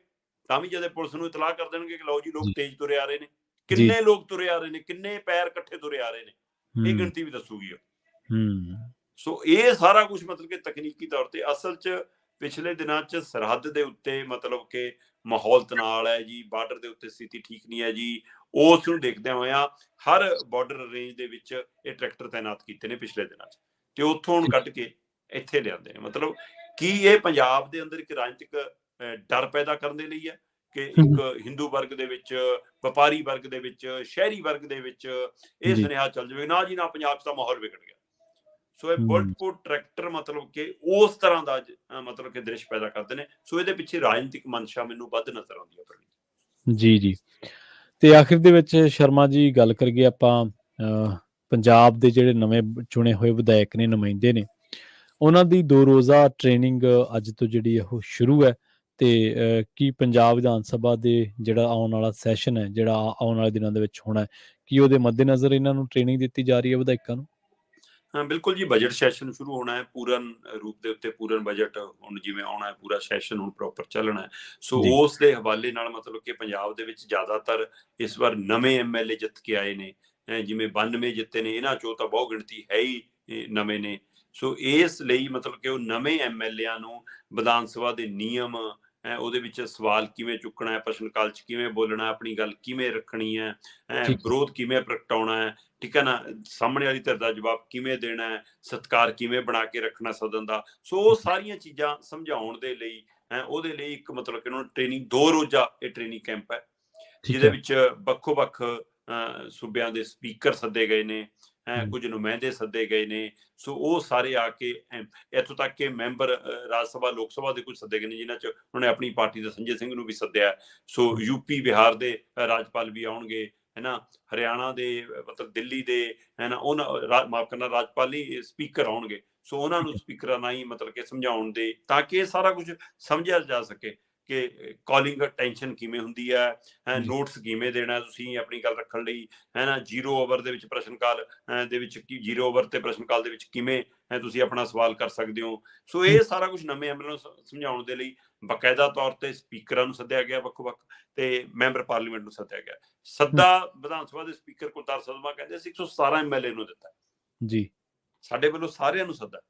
ਤਾਂ ਵੀ ਜਦ ਪੁਲਿਸ ਨੂੰ ਇਤਲਾਹ ਕਰ ਦੇਣਗੇ ਕਿ ਲਓ ਜੀ ਲੋਕ ਤੇਜ਼ ਤੁਰੇ ਆ ਰਹੇ ਨੇ, ਕਿੰਨੇ ਲੋਕ ਤੁਰੇ ਆ ਰਹੇ ਨੇ, ਕਿੰਨੇ ਪੈਰ ਇਕੱਠੇ ਤੁਰੇ ਆ ਰਹੇ ਨੇ, ਇਹ ਗਿਣਤੀ ਵੀ ਦੱਸੂਗੀ। ਸੋ ਇਹ ਸਾਰਾ ਕੁਝ ਮਤਲਬ ਕਿ ਤਕਨੀਕੀ ਤੌਰ ਤੇ ਅਸਲ 'ਚ ਪਿਛਲੇ ਦਿਨਾਂ 'ਚ ਸਰਹੱਦ ਦੇ ਉੱਤੇ ਮਤਲਬ ਕਿ ਮਾਹੌਲ ਤਣਾਅ ਹੈ ਜੀ, ਬਾਰਡਰ ਦੇ ਉੱਤੇ ਸਥਿਤੀ ਠੀਕ ਨਹੀਂ ਹੈ ਜੀ। ਉਸ ਨੂੰ ਦੇਖਦਿਆਂ ਹੋਇਆਂ ਹਰ ਬਾਰਡਰ ਰੇਂਜ ਦੇ ਵਿੱਚ ਇਹ ਟਰੈਕਟਰ ਤਾਇਨਾਤ ਕੀਤੇ ਨੇ ਪਿਛਲੇ ਦਿਨਾਂ 'ਚ, ਤੇ ਉੱਥੋਂ ਹੁਣ ਕੱਢ ਕੇ ਇੱਥੇ ਲਿਆਂਦੇ ਨੇ। ਮਤਲਬ ਕੀ ਇਹ ਪੰਜਾਬ ਦੇ ਅੰਦਰ ਇੱਕ ਰਾਜਨੀਤਿਕ ਡਰ ਪੈਦਾ ਕਰਨ ਦੇ ਲਈ ਹੈ ਕਿ ਇੱਕ ਹਿੰਦੂ ਵਰਗ ਦੇ ਵਿੱਚ, ਵਪਾਰੀ ਵਰਗ ਦੇ ਵਿੱਚ, ਸ਼ਹਿਰੀ ਵਰਗ ਦੇ ਵਿੱਚ ਇਹ ਸੁਨੇਹਾ ਚੱਲ ਜਾਵੇ ਨਾ ਜੀ ਨਾ ਪੰਜਾਬ 'ਚ ਤਾਂ ਮਾਹੌਲ ਵਿਗੜ ਗਿਆ। ਸੋ ਇਹ ਬੁਲਟ ਟਰੈਕਟਰ ਮਤਲਬ ਕਿ ਉਸ ਤਰ੍ਹਾਂ ਦਾ ਮਤਲਬ ਕਿ ਦ੍ਰਿਸ਼ ਪੈਦਾ ਕਰਦੇ ਨੇ। ਸੋ ਇਹਦੇ ਪਿੱਛੇ ਰਾਜਨੀਤਿਕ ਮਨਸ਼ਾ ਮੈਨੂੰ ਵੱਧ ਨਜ਼ਰ ਆਉਂਦੀ ਹੈ ਪ੍ਰਵੀਨ। ਜੀ ਜੀ। ਤੇ ਆਖਿਰ ਦੇ ਵਿੱਚ ਸ਼ਰਮਾ ਜੀ ਗੱਲ ਕਰੀਏ ਆਪਾਂ ਪੰਜਾਬ ਦੇ ਜਿਹੜੇ ਨਵੇਂ ਚੁਣੇ ਹੋਏ ਵਿਧਾਇਕ ਨੇ, ਨੁਮਾਇੰਦੇ ਨੇ, ਉਹਨਾਂ ਦੀ 2 ਰੋਜ਼ਾ ਟ੍ਰੇਨਿੰਗ ਅੱਜ ਤੋਂ ਜਿਹੜੀ ਉਹ ਸ਼ੁਰੂ ਹੈ। ਤੇ ਕੀ ਪੰਜਾਬ ਵਿਧਾਨ ਸਭਾ ਦੇ ਜਿਹੜਾ ਆਉਣ ਵਾਲਾ ਸੈਸ਼ਨ ਹੈ, ਜਿਹੜਾ ਆਉਣ ਵਾਲੇ ਦਿਨਾਂ ਦੇ ਵਿੱਚ ਹੋਣਾ ਹੈ, ਕੀ ਉਹਦੇ ਮੱਦੇਨਜ਼ਰ ਇਹਨਾਂ ਨੂੰ ਟ੍ਰੇਨਿੰਗ ਦਿੱਤੀ ਜਾ ਰਹੀ ਹੈ ਵਿਧਾਇਕਾਂ ਨੂੰ? ਹਾਂ ਬਿਲਕੁਲ ਜੀ, ਬਜਟ ਸੈਸ਼ਨ ਸ਼ੁਰੂ ਹੋਣਾ ਹੈ ਪੂਰਨ ਰੂਪ ਦੇ ਉੱਤੇ। ਪੂਰਨ ਬਜਟ ਹੁਣ ਜਿਵੇਂ ਆਉਣਾ ਹੈ, ਪੂਰਾ ਸੈਸ਼ਨ ਹੁਣ ਪ੍ਰੋਪਰ ਚੱਲਣਾ ਹੈ। ਸੋ ਉਸ ਦੇ ਹਵਾਲੇ ਨਾਲ ਮਤਲਬ ਕਿ ਪੰਜਾਬ ਦੇ ਵਿੱਚ ਜ਼ਿਆਦਾਤਰ ਇਸ ਵਾਰ ਨਵੇਂ ਐਮਐਲਏ ਜਿੱਤ ਕੇ ਆਏ ਨੇ। ਜਿਵੇਂ 92 ਜਿੱਤੇ ਨੇ, ਇਹਨਾਂ ਚੋਂ ਤਾਂ ਬਹੁਤ ਗਿਣਤੀ ਹੈ ਹੀ ਨਵੇਂ ਨੇ। ਸੋ ਇਸ ਲਈ ਮਤਲਬ ਕਿ ਉਹ ਨਵੇਂ ਐਮਐਲਏਆਂ ਨੂੰ ਵਿਧਾਨ ਸਭਾ ਦੇ ਨਿਯਮ, ਉਹਦੇ ਵਿੱਚ ਸਵਾਲ ਕਿਵੇਂ ਚੁੱਕਣਾ ਹੈ, ਪ੍ਰਸ਼ਨ ਕਾਲ 'ਚ ਕਿਵੇਂ ਬੋਲਣਾ, ਆਪਣੀ ਗੱਲ ਕਿਵੇਂ ਰੱਖਣੀ ਹੈ, ਵਿਰੋਧ ਕਿਵੇਂ ਪ੍ਰਗਟਾਉਣਾ ਹੈ, ਠੀਕ ਹੈ ਨਾ, ਸਾਹਮਣੇ ਵਾਲੀ ਧਿਰ ਦਾ ਜਵਾਬ ਕਿਵੇਂ ਦੇਣਾ ਹੈ, ਸਤਿਕਾਰ ਕਿਵੇਂ ਬਣਾ ਕੇ ਰੱਖਣਾ ਸਦਨ ਦਾ। ਸੋ ਉਹ ਸਾਰੀਆਂ ਚੀਜ਼ਾਂ ਸਮਝਾਉਣ ਦੇ ਲਈ ਉਹਦੇ ਲਈ ਇੱਕ ਮਤਲਬ ਕਿ ਉਹਨਾਂ ਨੂੰ ਟ੍ਰੇਨਿੰਗ 2 ਰੋਜ਼ਾ ਇਹ ਟ੍ਰੇਨਿੰਗ ਕੈਂਪ ਹੈ, ਜਿਹਦੇ ਵਿੱਚ ਵੱਖੋ-ਵੱਖ ਸੂਬਿਆਂ ਦੇ ਸਪੀਕਰ ਸੱਦੇ ਗਏ ਨੇ, ਕੁਝ ਨੁਮਾਇੰਦੇ ਸੱਦੇ ਗਏ ਨੇ। ਸੋ ਉਹ ਸਾਰੇ ਆ ਕੇ ਇੱਥੋਂ ਤੱਕ ਕਿ ਮੈਂਬਰ ਰਾਜ ਸਭਾ, ਲੋਕ ਸਭਾ ਦੇ ਕੁਝ ਸੱਦੇ ਗਏ ਨੇ, ਜਿਨ੍ਹਾਂ 'ਚ ਉਹਨੇ ਆਪਣੀ ਪਾਰਟੀ ਦੇ ਸੰਜੇ ਸਿੰਘ ਨੂੰ ਵੀ ਸੱਦਿਆ। ਸੋ ਯੂਪੀ, ਬਿਹਾਰ ਦੇ ਰਾਜਪਾਲ ਵੀ ਆਉਣਗੇ, ਹੈ ਨਾ, ਹਰਿਆਣਾ ਦੇ, ਮਤਲਬ ਦਿੱਲੀ ਦੇ, ਹੈ ਨਾ, ਉਹਨਾਂ ਮਾਫ ਕਰਨਾ, ਰਾਜਪਾਲ ਨਹੀਂ, ਸਪੀਕਰ ਆਉਣਗੇ। ਸੋ ਉਹਨਾਂ ਨੂੰ ਸਪੀਕਰਾਂ ਰਾਹੀਂ ਮਤਲਬ ਕਿ ਸਮਝਾਉਣ ਦੇ, ਤਾਂ ਕਿ ਇਹ ਸਾਰਾ ਕੁਝ ਸਮਝਿਆ ਜਾ ਸਕੇ ਕਿ ਕਾਲਿੰਗ ਟੈਨਸ਼ਨ ਕਿਵੇਂ ਹੁੰਦੀ ਹੈ, ਨੋਟਸ ਕਿਵੇਂ ਦੇਣਾ ਤੁਸੀਂ ਆਪਣੀ ਗੱਲ ਰੱਖਣ ਲਈ, ਹੈ ਨਾ, 0 ਓਵਰ ਦੇ ਵਿੱਚ ਪ੍ਰਸ਼ਨ ਕਾਲ ਦੇ ਵਿੱਚ 0 ਓਵਰ ਤੇ ਪ੍ਰਸ਼ਨ ਕਾਲ ਦੇ ਵਿੱਚ ਕਿਵੇਂ ਤੁਸੀਂ ਆਪਣਾ ਸਵਾਲ ਕਰ ਸਕਦੇ ਹੋ। ਸੋ ਇਹ ਸਾਰਾ ਕੁਝ ਨਵੇਂ ਐਮਐਲਏ ਨੂੰ ਸਮਝਾਉਣ ਦੇ ਲਈ ਬਕਾਇਦਾ ਤੌਰ ਤੇ ਸਪੀਕਰਾਂ ਨੂੰ ਸੱਦਿਆ ਗਿਆ, ਵੱਖ-ਵੱਖ, ਤੇ ਮੈਂਬਰ ਪਾਰਲੀਮੈਂਟ ਨੂੰ ਸੱਦਿਆ ਗਿਆ। ਸੱਦਾ ਵਿਧਾਨ ਸਭਾ ਦੇ ਸਪੀਕਰ ਕੁਲਤਾਰ ਸੰਧਵਾ ਕਹਿੰਦੇ ਸੀ 117 ਐਮਐਲਏ ਨੂੰ ਦਿੱਤਾ ਜੀ। ਸਾਡੇ ਵੱਲੋਂ ਸਾਰਿਆਂ ਨੂੰ ਸੱਦਾ।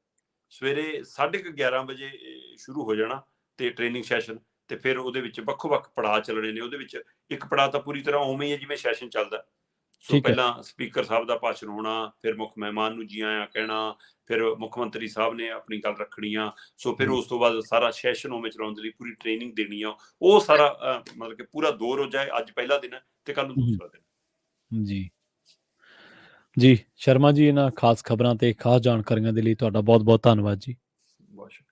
ਸਵੇਰੇ 11:30 ਵਜੇ ਸ਼ੁਰੂ ਹੋ ਜਾਣਾ ਤੇ ਟ੍ਰੇਨਿੰਗ ਸੈਸ਼ਨ, ਤੇ ਫਿਰ ਉਹਦੇ ਵਿੱਚ ਵੱਖੋ-ਵੱਖ ਪੜਾਅ ਚੱਲਣੇ ਨੇ। ਉਹਦੇ ਵਿੱਚ ਇੱਕ ਪੜਾਅ ਤਾਂ ਪੂਰੀ ਤਰ੍ਹਾਂ ਉਵੇਂ ਹੀ ਹੈ ਜਿਵੇਂ ਸੈਸ਼ਨ ਚੱਲਦਾ। ਸੋ ਪਹਿਲਾਂ ਸਪੀਕਰ ਸਾਹਿਬ ਦਾ ਭਾਸ਼ਣ ਹੋਣਾ, ਫਿਰ ਮੁੱਖ ਮਹਿਮਾਨ ਨੂੰ ਜੀ ਆਇਆਂ ਕਹਿਣਾ, ਫਿਰ ਮੁੱਖ ਮੰਤਰੀ ਸਾਹਿਬ ਨੇ ਆਪਣੀ ਗੱਲ ਰੱਖਣੀ ਆ। ਸੋ ਫਿਰ ਉਸ ਤੋਂ ਬਾਅਦ ਸਾਰਾ ਸੈਸ਼ਨ ਉਵੇਂ ਚਲਾਉਣ ਦੇ ਲਈ ਪੂਰੀ ਟ੍ਰੇਨਿੰਗ ਦੇਣੀ ਆ। ਉਹ ਸਾਰਾ ਮਤਲਬ ਕਿ ਪੂਰਾ 2 ਰੋਜ਼ਾ ਹੈ। ਅੱਜ ਪਹਿਲਾ ਦਿਨ ਹੈ ਤੇ ਕੱਲ ਨੂੰ ਦੂਸਰਾ ਦਿਨ। ਜੀ ਜੀ ਸ਼ਰਮਾ ਜੀ, ਇਹਨਾਂ ਖਾਸ ਖਬਰਾਂ ਤੇ ਖਾਸ ਜਾਣਕਾਰੀਆਂ ਦੇ ਲਈ ਤੁਹਾਡਾ ਬਹੁਤ-ਬਹੁਤ ਧੰਨਵਾਦ ਜੀ। ਬਹੁਤ ਸ਼ੁਕਰੀਆ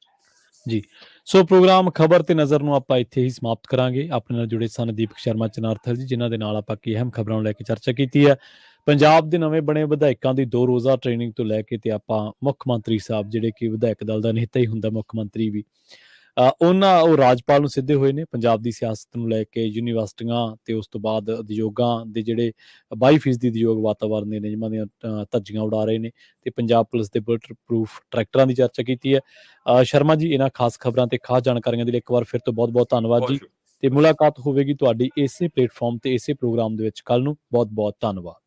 ਜੀ। ਸੋ ਪ੍ਰੋਗਰਾਮ ਖਬਰ ਤੇ ਨਜ਼ਰ ਨੂੰ ਆਪਾਂ ਇੱਥੇ ਹੀ ਸਮਾਪਤ ਕਰਾਂਗੇ। ਆਪਣੇ ਨਾਲ ਜੁੜੇ ਸਨ ਦੀਪਕ ਸ਼ਰਮਾ ਚਨਾਰਥਲ ਜੀ, ਜਿਨ੍ਹਾਂ ਦੇ ਨਾਲ ਆਪਾਂ ਕੀ ਅਹਿਮ ਖਬਰਾਂ ਨੂੰ ਲੈ ਕੇ ਚਰਚਾ ਕੀਤੀ ਹੈ। ਪੰਜਾਬ ਦੇ ਨਵੇਂ ਬਣੇ ਵਿਧਾਇਕਾਂ ਦੀ 2 ਰੋਜ਼ਾ ਟ੍ਰੇਨਿੰਗ ਤੋਂ ਲੈ ਕੇ ਤੇ ਆਪਾਂ ਮੁੱਖ ਮੰਤਰੀ ਸਾਹਿਬ, ਜਿਹੜੇ ਕਿ ਵਿਧਾਇਕ ਦਲ ਦਾ ਨੇਤਾ ਹੀ ਹੁੰਦਾ ਮੁੱਖ ਮੰਤਰੀ ਵੀ, ਉਹ ਰਾਜਪਾਲ ਨੂੰ ਸਿੱਧੇ ਹੋਏ ਨੇ ਪੰਜਾਬ ਦੀ ਸਿਆਸਤ ਨੂੰ ਲੈ ਕੇ। ਯੂਨੀਵਰਸਿਟੀਆਂ ਤੇ ਉਸ ਤੋਂ ਬਾਅਦ ਉਦਯੋਗਾਂ ਦੇ ਜਿਹੜੇ 22% ਉਦਯੋਗ ਵਾਤਾਵਰਨ ਦੇ ਨਿਯਮਾਂ ਦੀਆਂ ਧੱਜੀਆਂ ਉਡਾ ਰਹੇ ਨੇ, ਤੇ ਪੰਜਾਬ ਪੁਲਿਸ ਦੇ ਬੁਲਟ ਪ੍ਰੂਫ ਟਰੈਕਟਰਾਂ ਦੀ ਚਰਚਾ ਕੀਤੀ ਹੈ। ਸ਼ਰਮਾ ਜੀ, ਇਹਨਾਂ ਖਾਸ ਖਬਰਾਂ ਤੇ ਖਾਸ ਜਾਣਕਾਰੀਆਂ ਦੇ ਲਈ ਇੱਕ ਵਾਰ ਫਿਰ ਤੋਂ ਬਹੁਤ-ਬਹੁਤ ਧੰਨਵਾਦ ਜੀ। ਤੇ ਮੁਲਾਕਾਤ ਹੋਵੇਗੀ ਤੁਹਾਡੀ ਇਸੇ ਪਲੇਟਫਾਰਮ ਤੇ ਇਸੇ ਪ੍ਰੋਗਰਾਮ ਦੇ ਵਿੱਚ ਕੱਲ ਨੂੰ। ਬਹੁਤ-ਬਹੁਤ ਧੰਨਵਾਦ।